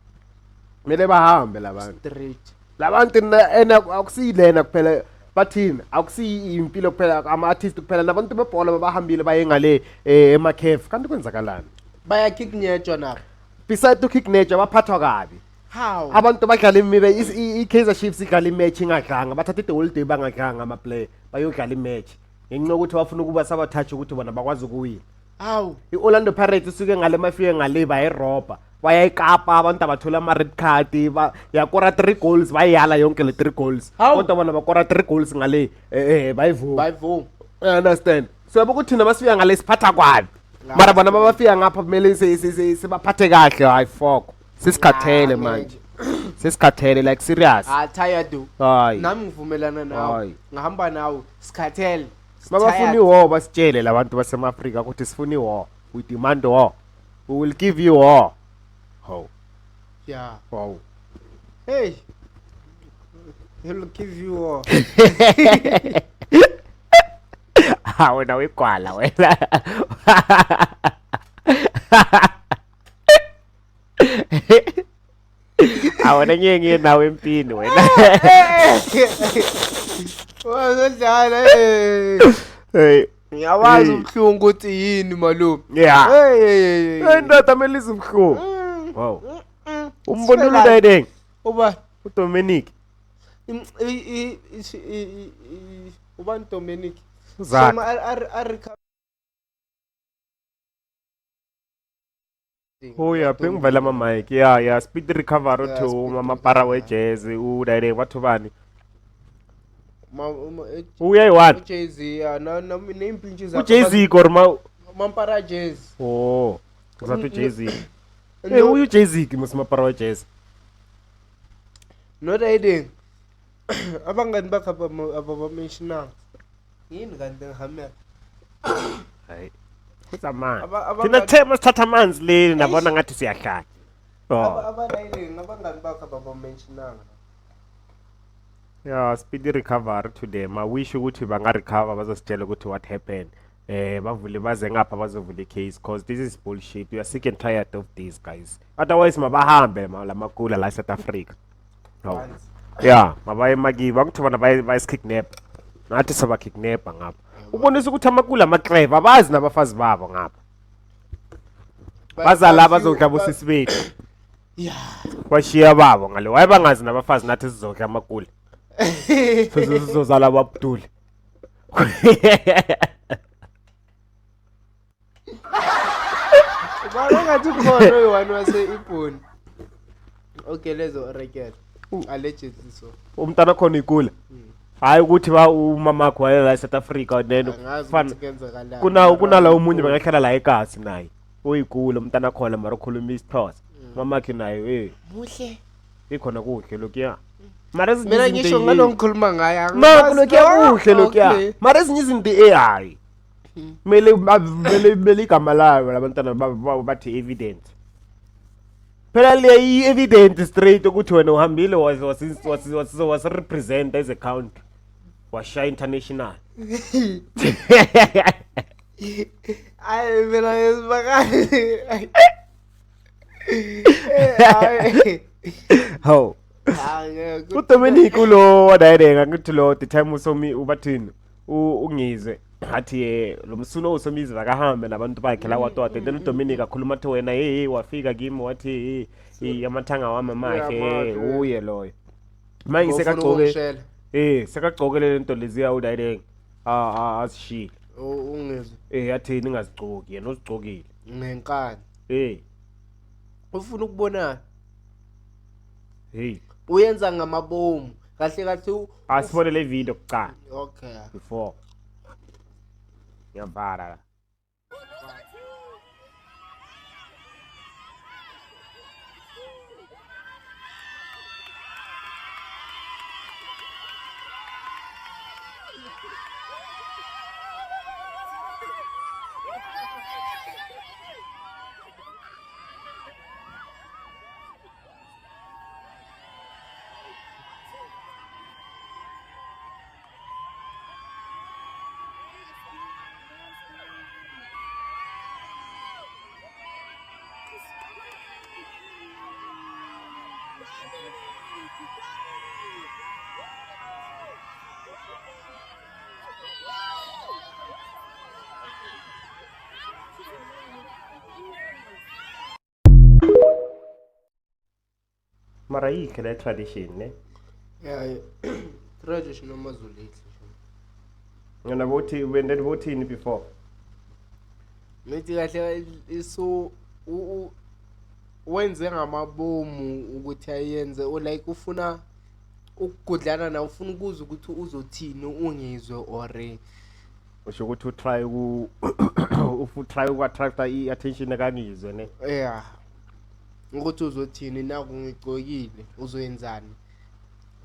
mele bahambe labantu straight labantu ena akusiyilena kuphela bathina akusiyi impilo kuphela ama-artist kuphela nabantu bebhola bahambile baye ngale emacafe kanti kwenzakalani bayakicknetshwa nabo beside ukhicknetshwa baphathwa kabi how abantu badlala imibe i-Kaizer Chiefs idlala imatch ingadlanga bathatha i-holiday bangadlanga ama-play bayodlala imatch ngenxa ukuthi bafuna ukuba sabathatha ukuthi bona bakwazi ukuwina how i-Orlando Pirates isuke ngale mafike ngale bayirobha bayayikapa abantu abathola ama-red card yakora 3 goals bayala yonke le 3 goals kodwa bona bakora 3 goals ngale bayivuma understand so yabo ukuthi thina masifika ngale siphatha kwabi mara bona babafika ngapha kumele sibaphathe kahle hayi foko sisikhathele manje sisikhathele like serious tired hayi nami ngivumelana nawe ngihamba nawe sikhathele mabafuni war basitshele labantu basemaAfrika ukuthi sifuni war we demand war we will give you war how yeah wow hey he'll give you war wena wekwala wena awona nyenye nawe empini wena wazodlala hey ngiyawazi ubuhlungu ukuthi yini malume yeah hey ndoda melisa ubuhlungu wow umbonile udayideng uba uDominic uba Dominic Zak oh yeah bengivela ama mic yeah speed recovery to mama para we jazz udayideng batho bani uyayiwani Jay-Z neimpintshi zakhe Jay-Z korma mampara jazz oh uzathu Jay-Z uyu Jay-Z kimsmapara wa jazz not hiding abangani bakhe ababa-mentionanga yini kanti ngihamela hayi kuzamanzi thina thema sithatha amanzi leli nabona ngathi siyahlala abangani bakhe ababa-mentionanga yeah speed recovery to them I wish ukuthi banga recover bazositshela ukuthi what happened bavule baze ngapha bazovula icase cause this is bullshit we are sick and tired of these guys otherwise mabahambe lamakula la South Africa no yeah mabaye makiba ukuthi bona bayiskidnap nathi soba kidnap ngapha ubonisa ukuthi amakula amaclave abazi nabafazi babo ngapha bazala bazodla bosisi bethu yeah bashiya babo ngale wayebangazi nabafazi nathi sizodla amakula sizozala ababduli ngathi khona oyi-1 wase-Ibhoni ogelezo rekele allegedly so umntana khona ikula hayi ukuthi umamakho wayela eSouth Africa then kunala umunye bangahlala la eKasi naye oyikula umntana khona mara ukhuluma isiXhosa mamakhe naye muhle ikhona kuhle lokuya mara mina ngisho ngalo ngikhuluma ngaye lokuya kuhle lokuya mara ezinye izinto hayi mele igama layo labantwana bathi evidence phela le evidence straight ukuthi wena uhambile was represent as a county washa international ay mina yesibakani how uDominic lo wadayirenga ngithi lo the time usomi ubathini ungizwe athi lo msuno usomizi akahambe nabantu bakhe la watwate then uDominic akhuluma athi wena hey wafika kimi wathi amathanga wami makhe uye loyo manje sekagcoke sekagcokele lento leziya udayirenga asishile ungizwe yathini ingazigcoki yena uzigcokile ngenkani ufuna ukubonana hey uyenza ngamabomu kahle kahle asibone le video kucala okay before ngiyabhala mara yikhe le tradition ne yeah tradition amaZulu ngena bothi wendeni bothini before mithi kahle iso wenze ngamabomu ukuthi ayenze o like ufuna ukugudlana na ufuna ukuza ukuthi uzothini ungizwe or usho ukuthi utry uku-attract i-attention akangizwe ne yeah ukuthi uzothini naku ngigcokile uzoyenzani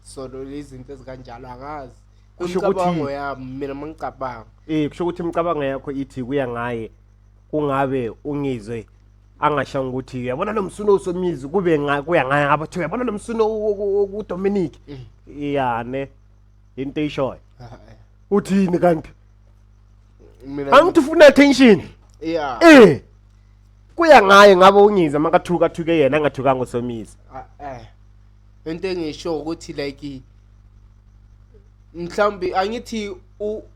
so lezi zinto ezikanjalo angazi umcabango yami mina mangicabanga kusho ukuthi imicabango yakho ithi kuya ngaye kungabe ungizwe angasho ukuthi uyabona lo msuno usomizi kube kuya ngaye ngabethi uyabona lo msuno uDominic ne into eyishoyo uthini kanti mina angithi ufuna attention yeah kuya ngaye ngabe ungizwe makathuka yena angathukanga usomizi into engisho ukuthi like mhlambi angithi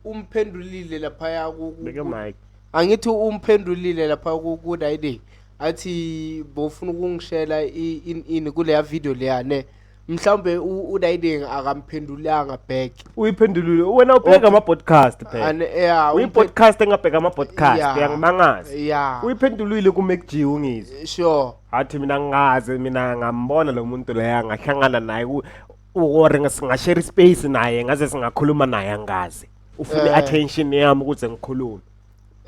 umphendulile lapha beke mic angithi umphendulile lapha ku Dayday athi bofuna ukungishela in kule video leya ne mhlambe uDayday akamphendulanga back uyiphendulile wena ubheka ama podcast phela uyipodcast engabheka ama podcast uyangimangaza uyiphendulile ku MacG ungizwe sure athi mina ngingaze mina ngambona lo muntu leya ngahlangana naye ukore ngashare space naye ngaze singakhuluma naye angazi ufuna attention yami ukuze ngikhulume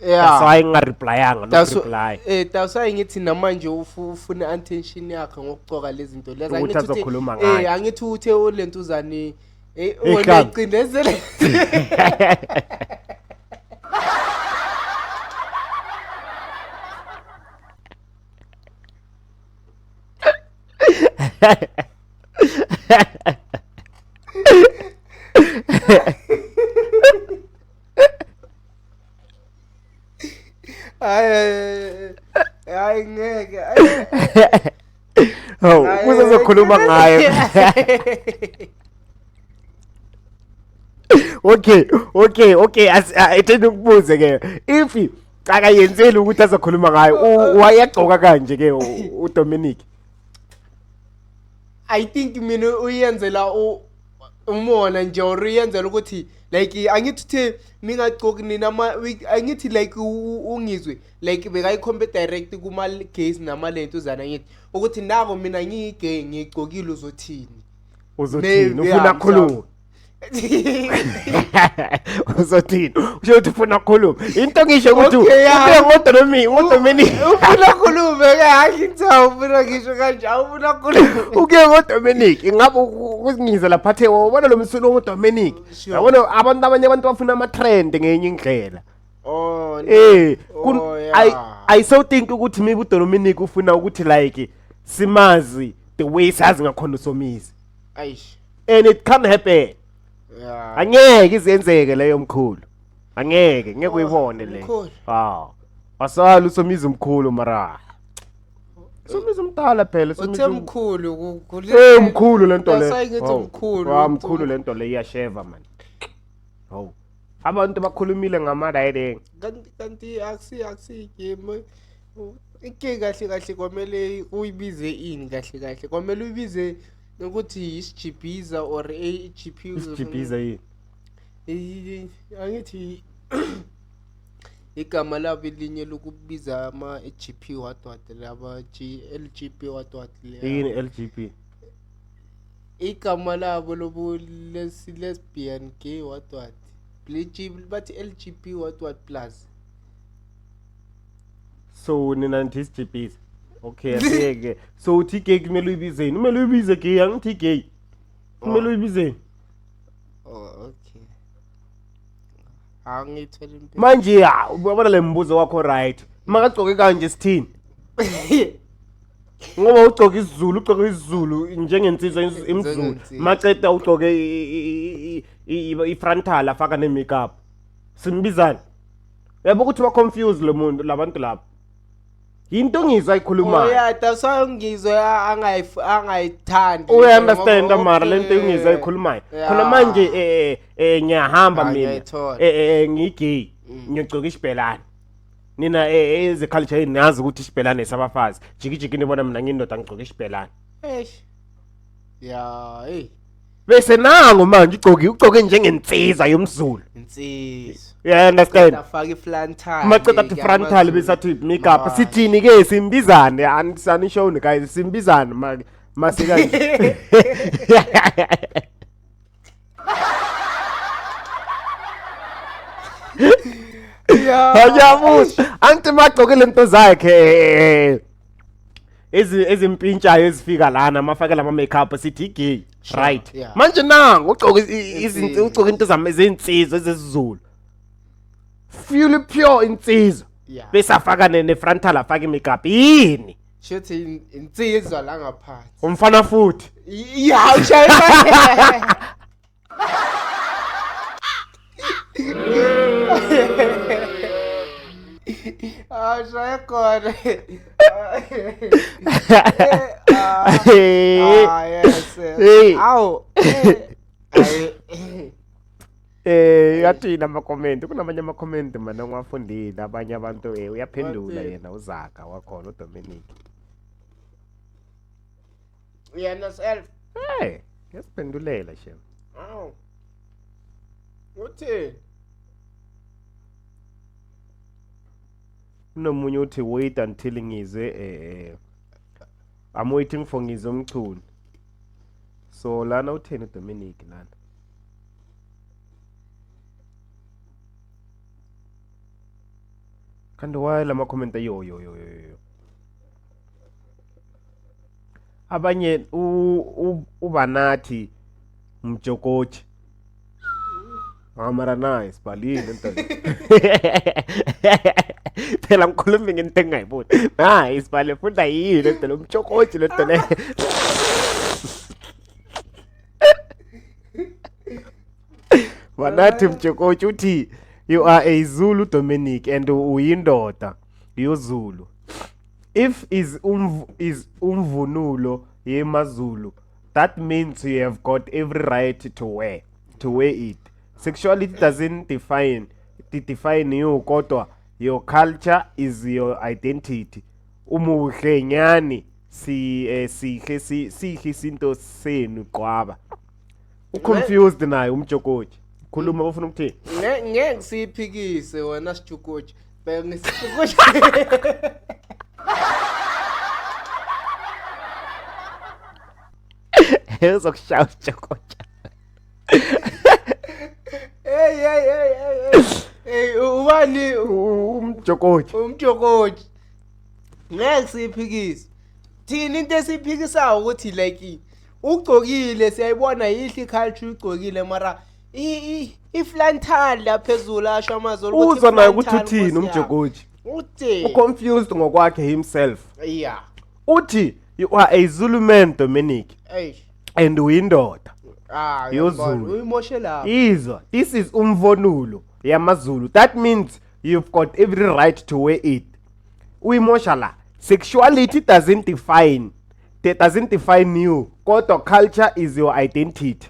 that's why ngareplyanga no reply that's why ngithi namanje ufuna attention yakhe ngokucoka lezi zinto lezi angithi uthe olentuzani wena icindezele ay ngeke uzokhuluma ngaye okay ayitheni ukubuze ke if akayenzeli ukuthi azokhuluma ngaye wayagcoka kanje ke uDominic I think mina uyenzela umona nje uriyenzela ukuthi like angithi mingagcoki nina angithi like ungizwe like bekayikhombe direct kuma case namalentuzana ngithi ukuthi nako mina ngigay ngigcokile uzothini ufuna khuluma uzothini usho ukuthi ufuna khuluma into ngisho ukuthi uDominic ufuna khuluma ke hayi ngithawu ufuna ngisho kanje ufuna khuluma uke ngoDominic ingabe ukuzingizwe lapha wabona lo msulo ngoDominic yabona abantu abanye abantu bafuna ama trend ngenye indlela I so think ukuthi maybe uDominic ufuna ukuthi like simazi the way sazi ngakhona usomizi and it can happen angeke izenzeke leyo mkhulu ngeke uyibone le asala usomizi mkhulu mara somizi umdala phela somizi mkhulu mkhulu lento le sayithi mkhulu mkhulu lento le iyasheva man abantu bakhulumile ngama-Dayday kanti akusi game ike kahle kwamele uyibize ini kahle kwamele uyibize ukuthi isijibhiza or isijibhiza yini angithi igama labo elinye lokubiza ama-GP what laba LGP what yini LGP igama labo lobu lesbian gay what bathi LGP what plus. so nina nthi GPs okay asiyeke so uthi gay kumele uyibizeni kumele uyibize gay angithi gay kumele uyibizeni Okay angithwele impela manje ubona le mbuzo wakho right makagcoke kanje sithini ngoba ugcoka isiZulu njengensizwa imZulu maceda ugcoke ifrontal afaka ne makeup simbizana yabo ukuthi wa confuse lo muntu labantu lapha into ngizwa ikhulumayo that's why ngizwa angayithandi we understand mara lento ngizwa ikhulumayo khona manje ngiyahamba mina ngigay ngiyogcoka isibhelane nina eze culture inazi ukuthi isibhelane sabafazi jikijiki nibona mina ngindoda ngigcoka isibhelane ya bese nango manje ugcoke njengensizwa yomZulu insizwa you understand afaka ifrontal maceda athi frontal besathi makeup sithini ke simbizane anisho guys simbizane masikanje hajabuthi anti magcoke lento zakhe ezimpintshayo ezifika lana mafakela ama makeup sithi gay right manje nango ugcoke izinto ugcoke into zamizinsizwa ezesizulu feel pure insizwa bese afaka ne frontal afaka makeup yini shothi insizwa la ngaphansi umfana futhi ya ushaya shaya khona yes aw yathina ama-comment kunamanye ama-comment mana ngiwafundile abanye abantu uyaphendula yena uZaga wakhona uDominic yena self yasiphendulela shem aw uthi kunomunye uthi wait until ngizwe I'm waiting for ngizwe umculo so lana utheni uDominic lana kanti why lama comment yo abanye ubanathi mjokoji amara nice balile nto phela ngikhuluma ngento engayiboni nice bale funda yini lento lo mjokoji lento le banathi mjokoji uthi you are a Zulu Dominic and uyindoda yoZulu if is umvunulo yemaZulu that means you have got every right to wear it sexuality doesn't define you kodwa your culture is your identity umuhle nyani sihle isinto senu qwaba uconfused naye umjokoji khuluma ufuna ukuthini ngeke siphikise wena sijukoji beka ngisijukoji ezokushaya ujokoji hey ubani umjokoji ngeke siphikise thina into esiphikisayo ukuthi like ugcokile siyayibona yihle culture ugcokile mara iflantal la phezulu asho amazolo ukuthi uzwa naye ukuthi uthini umjokoji uthi uconfused ngokwakhe himself yeah uthi you are a Zulu man Dominic and uyindoda yoZulu uyimoshela izwa this is umvonulo yamaZulu that means you've got every right to wear it uyimosha la sexuality doesn't define you kodwa culture is your identity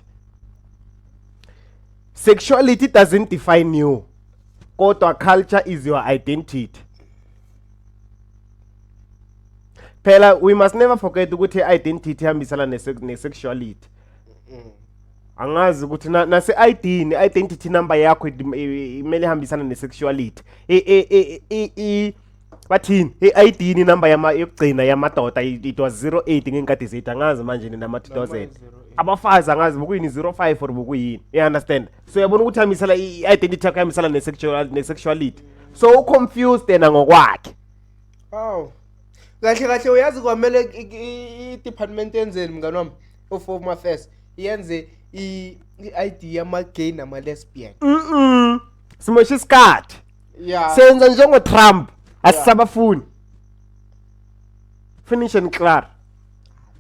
sexuality doesn't define you kodwa culture is your identity phela we must never forget ukuthi identity ihambisana ne sexuality angazi ukuthi nase ID ni identity number yakho imele ihambisana nesexuality bathini ID ni number yokugcina yamadoda it was 08 ngenkathi zethu angazi manje nina 2000 abafazi angazi bukuyini 05 or bukuyini you understand so yabona ukuthi hambisana identity yakho hambisana nesexuality so confused yena ngokwakhe aw kahle uyazi kwamele i-department yenzeni mngani wami of home affairs yenze i-ID yama-gay nama-lesbian simosha isikhathi yeah senza njengo Trump asisabafuni finish and clear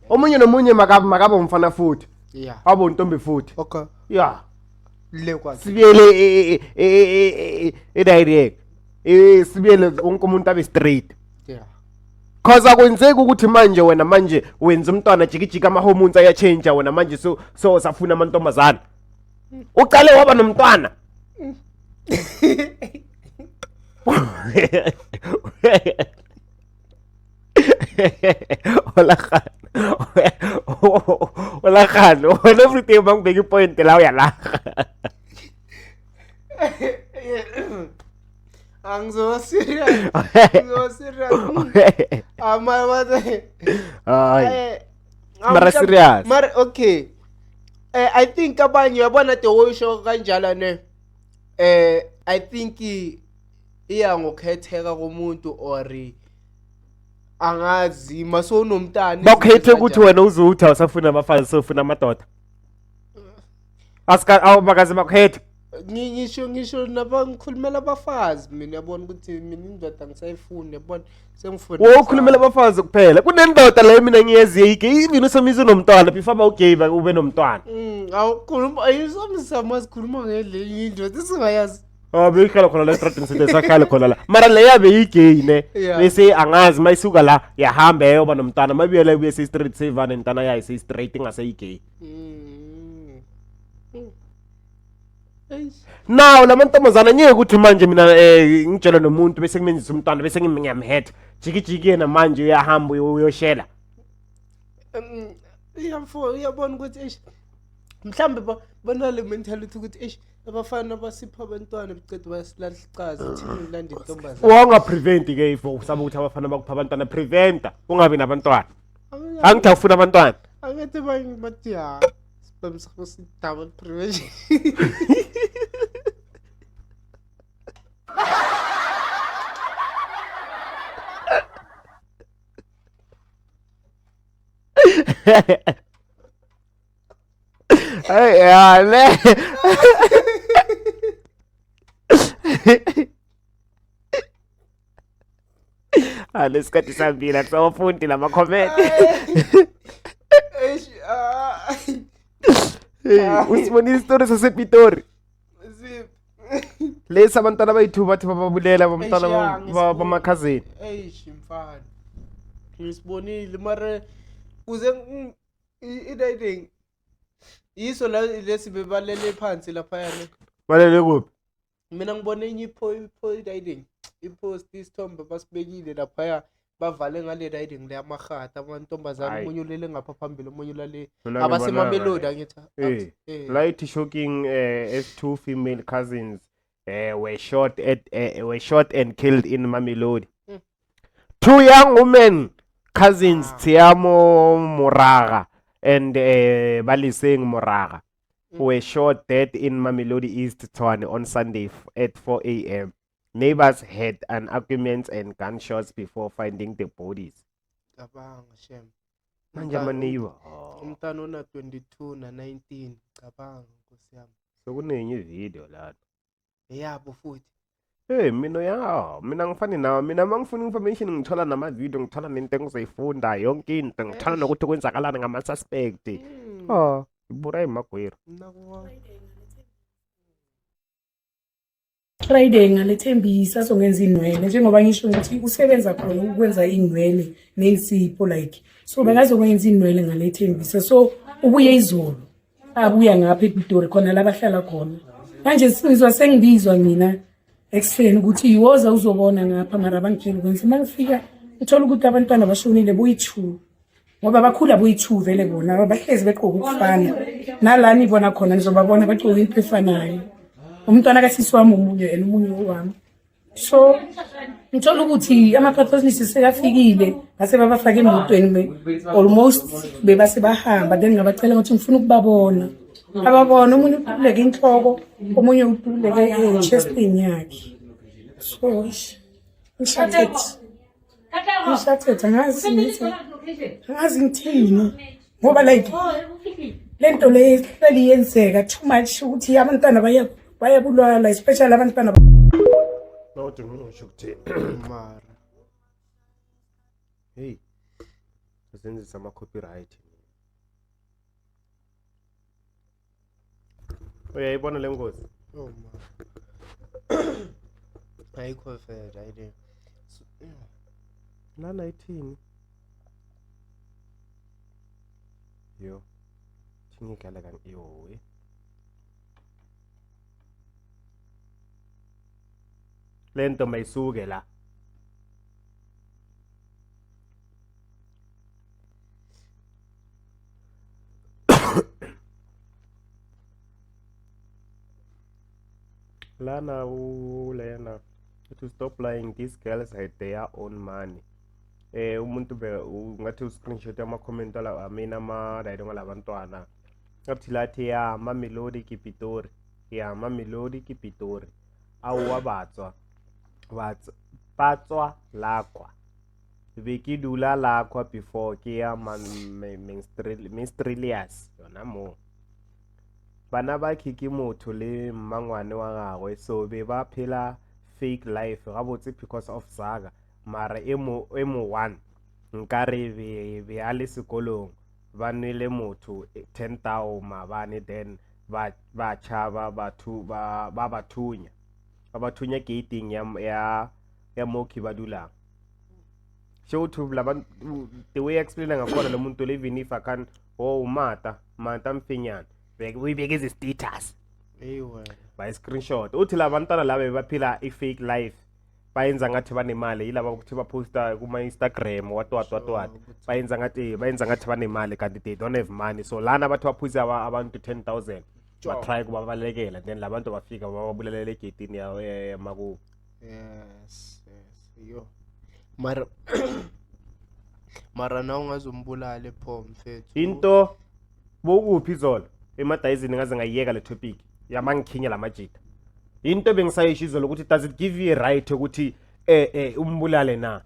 omunye nomunye makaba umfana futhi yeah abo untombi futhi okay yeah le kwathi sibiyele direct sibiyele wonke umuntu abe straight yeah cause akwenzeki ukuthi manje wena manje wenza umntwana jikijika ama hormones ayachange wena manje so safuna amantombazana uqale waba nomntwana Wala khan everything bang big point la uyala angzo serious amawade mara serious mara okay I think abanye yabona the whole show kanjalo ne I think iya ngokhetheka komuntu ori angazi maso unomntana bakhethe ukuthi wena uzutha usafuna abafazi sofuna amadoda aska awubakazi bakhethe ngisho nabangikhulumela abafazi mina yabona ukuthi mina indoda ngisayifuna yabona sengifuna wokhulumela abafazi kuphela kunendoda la mina ngiyeziye igay even usomisa nomntwana before bawugay ube nomntwana awukhuluma ayisomisa masikhuluma ngedle indoda isingayazi bekhala khona la estrating sithe sakhala khona la mara le yabe igay ne bese angazi mayisuka la yahamba yoba nomntwana mabiyela kuye se street savana intana yayi se straight ngase igay now lamantombazana ngeke ukuthi manje mina ngitshela nomuntu bese kumenzisa umntwana bese ngiyamhetha jikijiki yena manje uyahamba uyoshela uyabona ukuthi mhlambe banale mentality ukuthi abafana basipha abantwana bicede bayasilahla icaza thina ngilanda intombazana wanga prevent ke ifo usaba ukuthi abafana bakupha abantwana preventa ungabi nabantwana angithi ufuna abantwana angithi bathi ya bamsakho double prevention Hey, ale. Alesikhathi sambila kusawafundi lama comment. Usibonile isitori sasePitori. Lesa abantwana bayithu bathi bababulela abantwana bamakhazini. Mfana. Ngisibonile mara uze idayiding yiso la lesi bebalele phansi lapha yana balele kuphi mina ngibone enye ipho idayiding ipost isithombe basibekile lapha bavale ngale riding le amahata amantombazana umunye ulele ngapha phambili umunye ulale abasemamelodi angithi light shocking as two female cousins were shot and killed in Mamelodi. Two young women cousins Tiamo Moraga and Baliseng Moraga were shot dead in Mamelodi East Tshwane on Sunday at 4 a.m. Neighbors had an argument and gunshots before finding the bodies. Cabanga shem. Manje neighbor. Umntana ona 22 na 19 cabanga Nkosi yami. So kunenye video la. Yabo futhi. Mina ngifani nawe mina mangifuna information ngithola nama video ngithola nento engizoyifunda yonke into ngithola nokuthi kwenzakalana ngama suspect. Ibura emagwera. Friday ngalethembisa songenza inwele njengoba ngisho ukuthi usebenza khona ukwenza inwele nensipho like so bekazokwenza inwele ngalethembisa so ubuye izolo abuya ngapha ePitori khona la bahlala khona manje sizwa sengibizwa mina explain ukuthi iwoza uzobona ngapha mara bangitshela ukuthi mangifika uthola ukuthi abantwana bashonile boyi2 ngoba bakhula boyi-2 vele bona bahlezi begqoka ukufana nalani ibona khona nizobabona begqoka into efanayo umntwana kasisi wami omunye and omunye wami so ngithola ukuthi ama-protagonist sekafikile ngase babafake emotweni almost bebase bahamba then ngabacela ukuthi ngifuna ukubabona ababona omunye utuleke inhloko omunye utuleke chestini yakhe so ngishathetha angazi ngithini ngoba like lento le hleli yenzeka too much ukuthi abantwana bayabulala especially abantwana Nawuthi ngisho ukuthi mara hey senzisa ama copyright uyayibona le ngozi oh ma ayikho fair ayide lana ithini yo thingikala kan yo lento mayisuke la lana ulena to stop lying these girls had their own money umuntu ungathi u-screenshot ama-comment ala amina ama-raydo ngalabantwana ngathi lathi ya Mamelodi Kipitori ya Mamelodi Kipitori awu batswa lakwa be ke dula lakwa before ke ya Mistrilius yona mo bana ba ke motho le mmangwane wa gagwe so be ba phela fake life gabotse because of Zaga mara emo 1 nkare be a le sekolong ba nwele motho 10,000 mabane then ba chaba batho ba bathunya gating ya moki ba dulang show to the way explain ngakhona lo muntu le even if akan mata mfinyana uyibeke izi status eyiwe by screenshot uthi labantwana labe baphila I fake life bayenza ngathi banemali yilaba ukuthi baposta kuma Instagram what bayenza ngathi banemali kanti they don't have money so lana bathu baphuza abantu 10,000 ba try kubabalekela then labantu bafika bababulelele egedini yawo maku yes yo mara na ungazombulala pho mfethu into bokuphi izolo emadayizini ngaze ngayiyeka le topic yamangikhinya lamajita into bengisayisho izolo ukuthi does it give you a right ukuthi umbulale na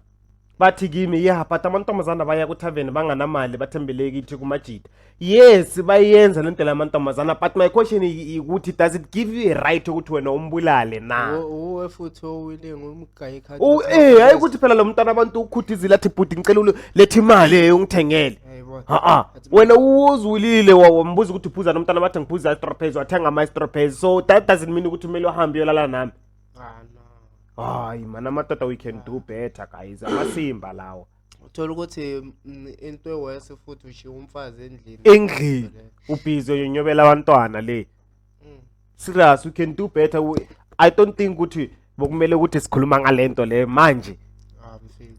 bathi kimi yeah but amantombazana baya ku tavern banganamali bathembeleke ithi kumajita yes bayenza lento lamantombazana but my question ukuthi does it give you a right ukuthi wena umbulale na uwe futhi owile ngumgayi khadi hayi ukuthi phela lo mntana abantu ukhuthizile athi bhuti ngicela lethi imali ungithengele wena uzulile wambuza ukuthi uphuza nomntana bathi ngiphuza istropez wathenga ama stropez so that doesn't mean ukuthi kumele uhambe uyolala nami hayi mana matata we can do better guys amasimba lawo uthola ukuthi into ewese futhi ushiya umfazi endlini ubhizi yonyobela abantwana le serious we can do better I don't think ukuthi bokumele ukuthi sikhuluma ngalento le manje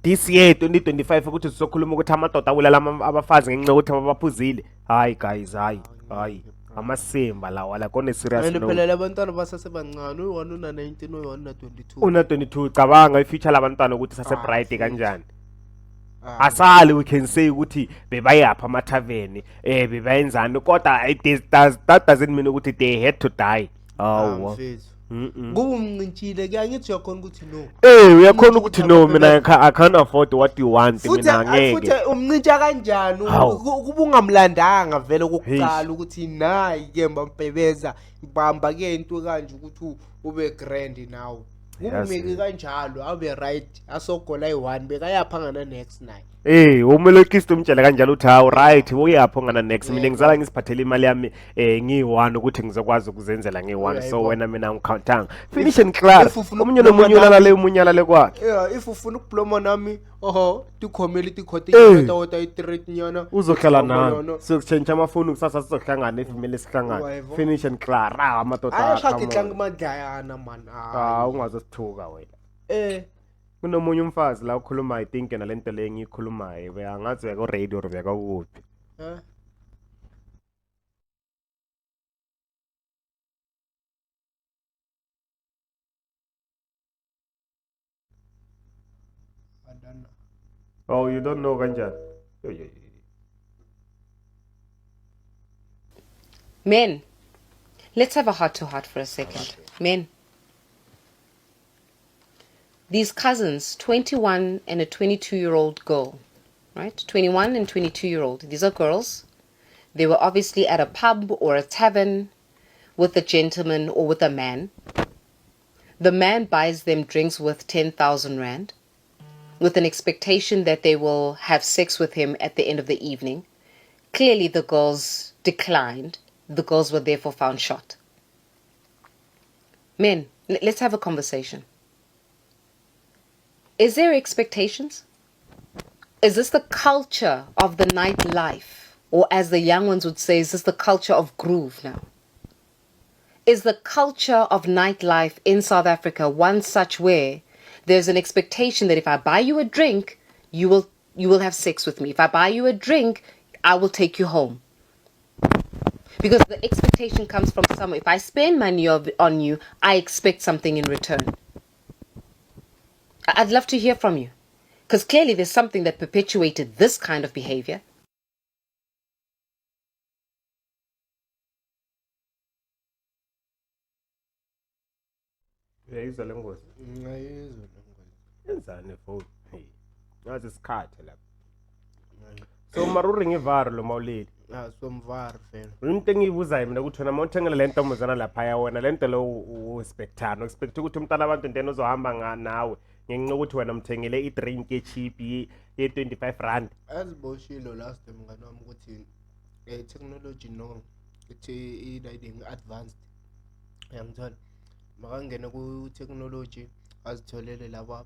this year 2025 ukuthi sizokhuluma ukuthi amadoda awulala abafazi ngenxa ukuthi abaphuzile hayi guys hayi amasimba lawa la kone serious no phela labantwana basasebancane u1 una 19 u1 na 22 una 22 cabanga ifeature labantwana ukuthi sase bright kanjani asali we can say ukuthi bebayapha ama tavern bebayenzani kodwa that doesn't mean ukuthi they had to die ngumncintshile kuyangithi uyakhona ukuthi no uyakhona ukuthi no mina I can't afford what you want mina ngeke futhi umncintsha kanjani kuba ungamlandanga vele kokuqala ukuthi nayi ke mbambebeza ibamba ke into kanje ukuthi ube grand nawo umeke kanjalo abe right asogola i1 bekayapha ngana next night umelokist umtshela kanjalo uthi hawu right uyapho ngana next mina ngizala ngisiphathele imali yami ngi1 ukuthi ngizokwazi ukuzenzela ngi1 so wena mina ngikhontanga finish and clear umunye nomunye ulala umunyala le kwakhe if ufuna ukubloma nami tikhomeli tikhote wota i3 nyana uzohlala nami sokuchange amafoni kusasa sizohlangana ifamily sihlangana finish and clear amadoda ayashaka idlanga madlayana man ungazosithuka wena kunomunye umfazi la ukhuluma I think nalento le engiyikhulumayo angazi veka radio or veka kuphi. I don't know. Oh, you don't know kanjani? Men, let's have a heart-to-heart for a second. Men, these cousins, 21 and a 22-year-old girl, right? 21 and 22-year-old. These are girls. They were obviously at a pub or a tavern with a gentleman or with a man. The man buys them drinks worth 10,000 rand with an expectation that they will have sex with him at the end of the evening. Clearly, the girls declined. The girls were therefore found shot. Men, let's have a conversation. Is there expectations? Is this the culture of the nightlife? Or as the young ones would say, is this the culture of groove now? Is the culture of nightlife in South Africa one such where there's an expectation that if I buy you a drink, you will have sex with me. If I buy you a drink, I will take you home. Because the expectation comes from somewhere. If I spend money on you, I expect something in return. I'd love to hear from you. Because clearly there's something that perpetuated this kind of behavior. Yayizwa le ngozi. Ngayizwa Yenzani phone? Hey. Ngathi isikhathe lapha. So maruring ivaro lo mawuleli. somvar vele. Into engiyibuzayo mina ukuthi wena mawuthengele le ntombazana lapha ya wena lento lo uexpectana expect ukuthi umntana abantu ndeni ozohamba nawe ngenxa ukuthi wena umthengele i-drink cheap ye 25 rand. Aziboshilo last time ngani wami ukuthi technology no ithi i-riding advanced. Yangithola. Makangena ku technology azitholele laba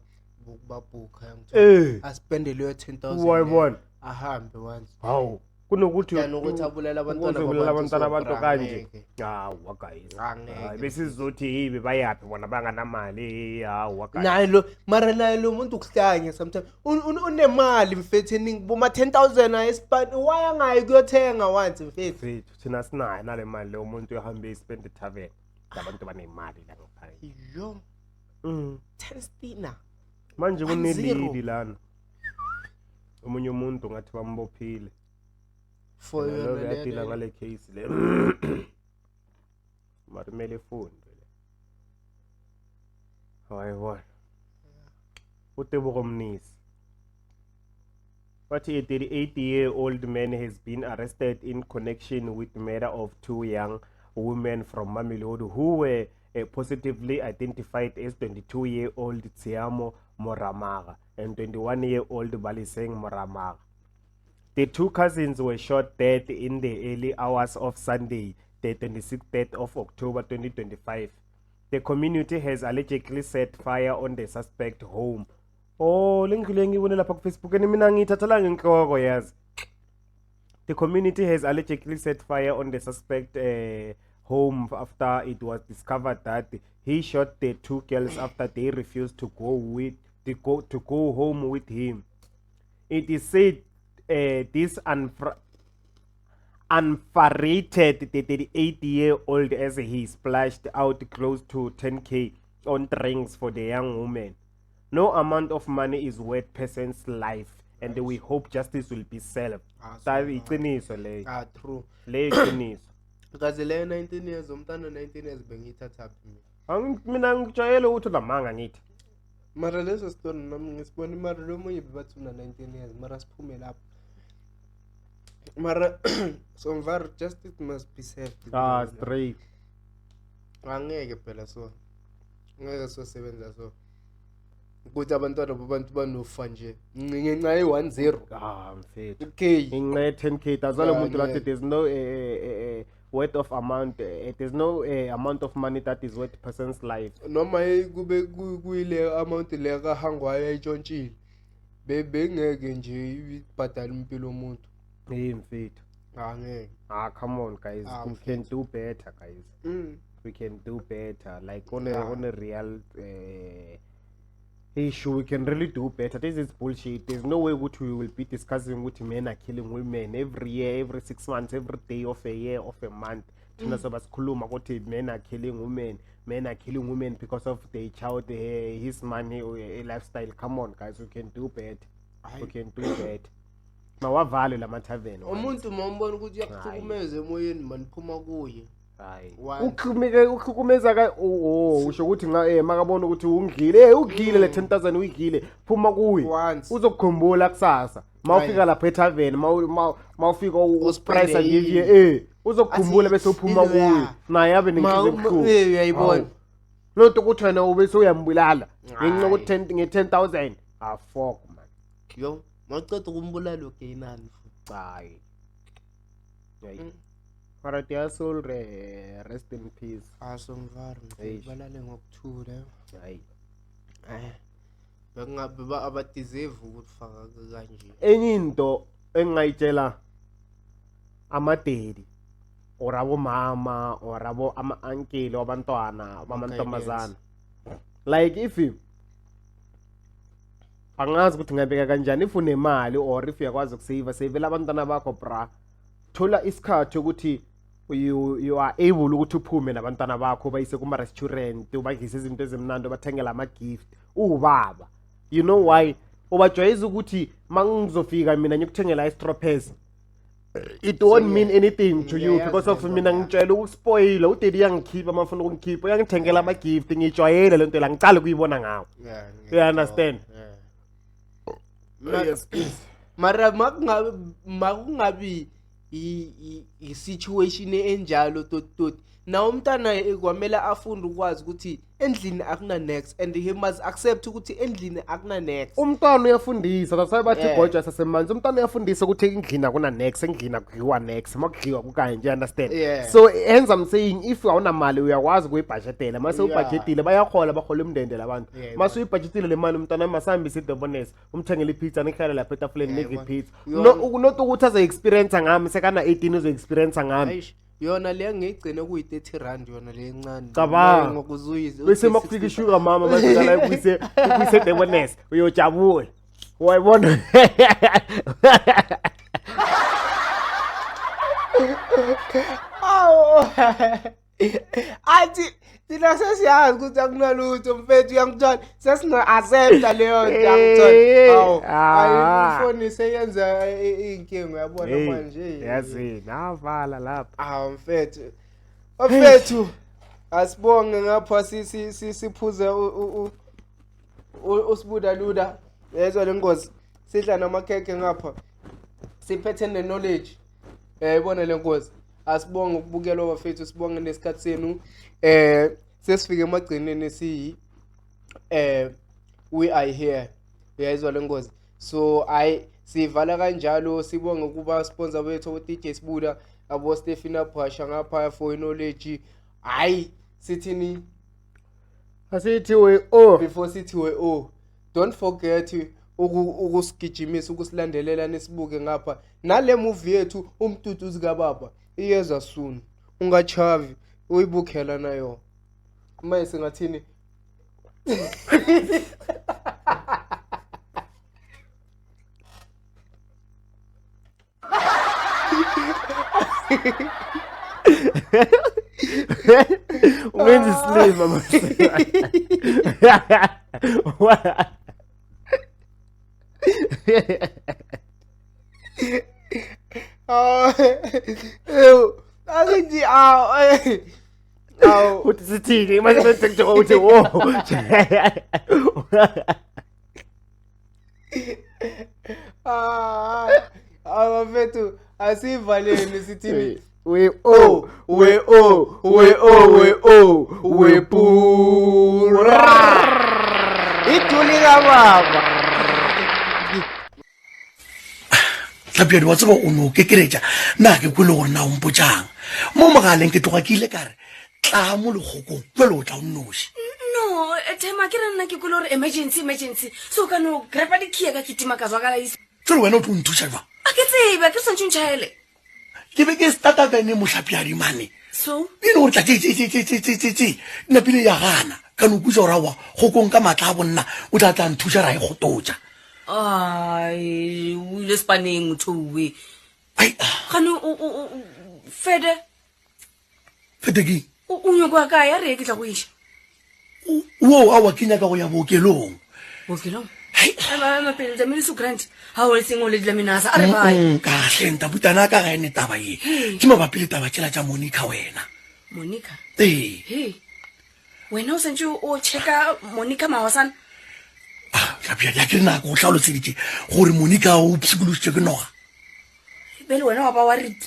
babukha yangithola. Aspendele 10,000. Wayibona. Ahambe once. Hawu. Kunokuthi ukuthi abulala abantwana abantu kanje. Hawu guys. Hayi besizothi yibe bayaphi bona banganamali. Hawu guys. Naye lo mara naye lo muntu ukuhlanya sometimes unemali mfethu eningi boma 10,000 ayespan waya ngayi kuyothenga once mfethu. Thina sinayo nale mali lo muntu ehambe spend tavern. Abantu banemali la ngapha. Yo. 10 stina. Manje kunelidi lana. Omunye umuntu ngathi bambophile. For yona le ngale case le. Marimele phone le. Hayiwa. Utebogo Mnisi. But a 38-year-old man has been arrested in connection with the murder of two young women from Mamelodi who were positively identified as 22-year-old Tsiamo Moramaga and 21-year-old Baliseng Moramaga. The two cousins were shot dead in the early hours of Sunday, the 26th of October 2025. The community has allegedly set fire on the suspect home. Oh, Facebook the community has allegedly set fire on the suspect home after it was discovered that he shot the two girls after they refused to go home with him. It is said this unfarated the 38-year-old as he splashed out close to 10K on drinks for the young woman. No amount of money is worth person's life, and we hope justice will be served. True. Because le 19 years umntana 19 years bengithatha phi mina ngijayele ukuthi lamanga ngithi mara leso story nami ngisibona mara lo munye bebathuna 19 years mara siphume lapho mara somvar justice must be served. Straight angeke phela so ngeke so sebenza so ukuthi abantwana babantu banofa nje ngenxa ye10 mfethu okay inqe 10K tazalo umuntu lathi there's no worth of amount there's no amount of money that is worth person's life noma kube kuyile amount le kahangwayo ayitshontshile bengeke nje ibhadala impilo yomuntu mfethu angeke come on guys we can do better guys we can do better like on a real hey, sure, we can really do better. This is bullshit. There's no way we will be discussing what men are killing women every year, every 6 months, every day of a year, of a month. Men are killing women. Men are killing women because of their child, his money, or a lifestyle. Come on, guys, we can do better. We can do better. Mawavalo la mathaveni. Umuntu mambona ukuthi yakuhlukumeza emoyeni maniphuma kuye. Hayi. Ukhukumeza ka usho ukuthi makabona ukuthi ungile le 10,000 uyigile phuma kuye. Uzokukhumbula kusasa. Mawufika lapha ethaveni, mawufika uprice ngiye uzokukhumbula bese uphuma kuye. Naye abe nenhliziyo ebuhlungu. Uyayibona. Lonto ukuthi wena ubese uyambulala. Ngenxa ukuthi nge 10,000. Fuck man. Yo, mawuceda ukumbulala ogeyinani futhi. Hayi. Hayi. Mara soul rest in peace. Asongivaro ngibalale ngokuthula. Hayi. Bengabe abadeserve ukufaka kanje. Enye into engayitshela amadeli or abomama or ama-uncle wabantwana bamantombazana, like if angazi ukuthi ngabeka kanjani, if unemali or if uyakwazi ukusavela abantwana bakho bra, thola isikhathi ukuthi you are able ukuthi uphume nabantwana bakho bayise kuma-restaurant, ubangise izinto ezimnandi, bathengela ama-gift ubaba. You know why? Ubajwayeza ukuthi mangizofika mina ngikuthengela istrophers, it won't mean anything to you because of mina ngitshela ukuspoila udedi yangikhipha amafuna ukungikhipha, uyangithengela ama-gift, ngijwayele lento la, ngicala ukuyibona ngawo. You understand? Mara makungabi i-situation enjalo tot na umntana kwamela afunda ukwazi ukuthi endlini akuna next and he must accept ukuthi endlini akuna next. Umntwana uyafundisa, that's why bathi goja sasemanzi, umntwana uyafundisa ukuthi endlini akuna next, endlini akudliwa next, makudliwa kukanje, you understand? So hence I'm saying if awunamali uyakwazi ukuyibudgetela, mase ubudgetile bayakhola bahola umndende labantu. Mase uyibudgetile le mali umntwana masihambise idobonesi, umthengele ipizza nikhale lapha etafuleni nidle ipizza. Not ukuthi aze experience ngami sekana 18 uzo experience ngami. Yona le ngiyigcine kuyi 30 rand yona le encane. Cabanga ngokuzuyisa. Bese makufika sugar mama basicala ukuyise debonesi uyojabula. Wayibona? Athi thina sesiyazi ukuthi akunalutho mfethu uyangithola sesina-accepta leyo nto yangithola. Ifoni seyenza inkinga uyabona manje. Yazi navala lapha. Mfethu asibonge ngapha siphuze usibuda luda yezwa lengozi sidla namakhekhe ngapha siphethe ne-knowledge yayibona lengozi. Asibonge ukubukela bafethu, sibonge nesikhathi senu. Sesifike emagcineni we are here. Uyayizwa lengozi. So sivala kanjalo, sibonge ukuba sponsor bethu uDJ Sibuda, abo Stefina Phasha ngapha for knowledge. Sithini? Asithi we Before sithi we don't forget ukusigijimisa, ukusilandelela nesibuke ngapha. Nale movie yethu umtutu zikababa iyeza soon. Ungachavi uyibukhela nayo. Maye singathini? Ungenza slave mama. Asithi uthi sithini manje bese ngithoka uthi wo. Abafethu asivaleni sithini? We pura. Itulika baba. Tlapedi wa tseba o no kekeretša nna ke kwele gore na o mpotšang mo mogaleng ke tloga ke ile kare tla mo lekgokong jale o tla o nnoši. No tema ke re nna ke kwele gore emergency so ka no grapa dikhia ka ketima ka zwa ka laise tsere wena o tlo nthuša jwa a ke tsebe ke santse ntšhaele ke be ke starta bene mohlapiadi mane so e le gore tla tse napile ya gana ka no kutsa ora wa go kong ka matla bonna o tla tla nthusa ra e go toja ai o ile spaneng mothowe ai gane o fede ki o nyoko ka ya re ke tla go isha wo a wa kinya ka go ya bookelong bookelong ai ma pele jamile su grant ha o le singo le dila minasa are bai ka hlenta butana ka ga ene taba ye ke mabapi le taba tshela tsa Monica wena Monica hey wena o sentse o checka Monica Mawasana ka bia ya ke nna go tlhalositse gore Monica o psikologise ke noga bele wena wa ba wa rit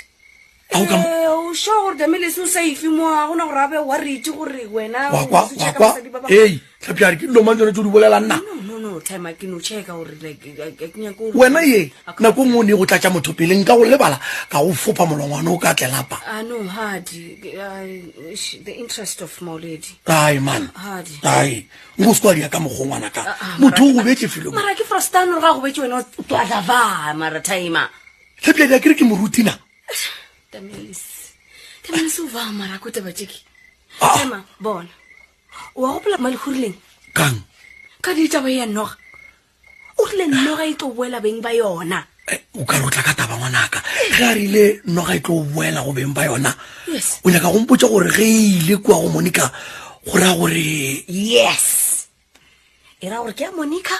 o sure jamile su safe mo a gona gore abe wa rit gore wena wa hey ka bia ke lo manjone tso di bolela nna no time I can check gore like wena ye na go ngone go tlatsa motho pele nka go lebala ka go fopa molongwana o ka tlelapa no hard the interest of my lady ai man hard ai ngo skwa dia ka mogongwana ka motho o betse filo mara ke frustano ga go betse wena o tla va mara time ke bia ke re ke morutina Tamilis o va mara ko taba tshiki tema bona wa go pla mali khurleng kang ka di taba ya noga o rile noga e tlo boela beng ba yona o ka rotla ka taba ngwanaka ga rile noga e tlo boela go beng ba yona o nyaka go mpotsa gore ge ile kwa go Monica go ra gore yes era gore ke Monica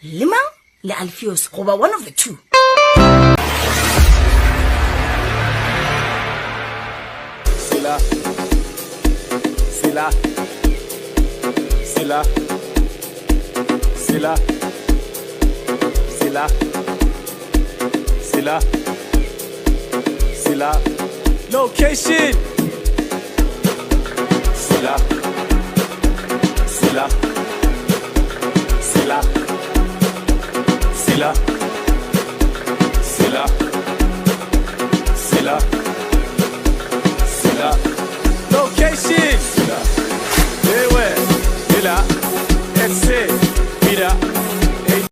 le mang le Alpheus go ba one of the two Sila location Sila Sila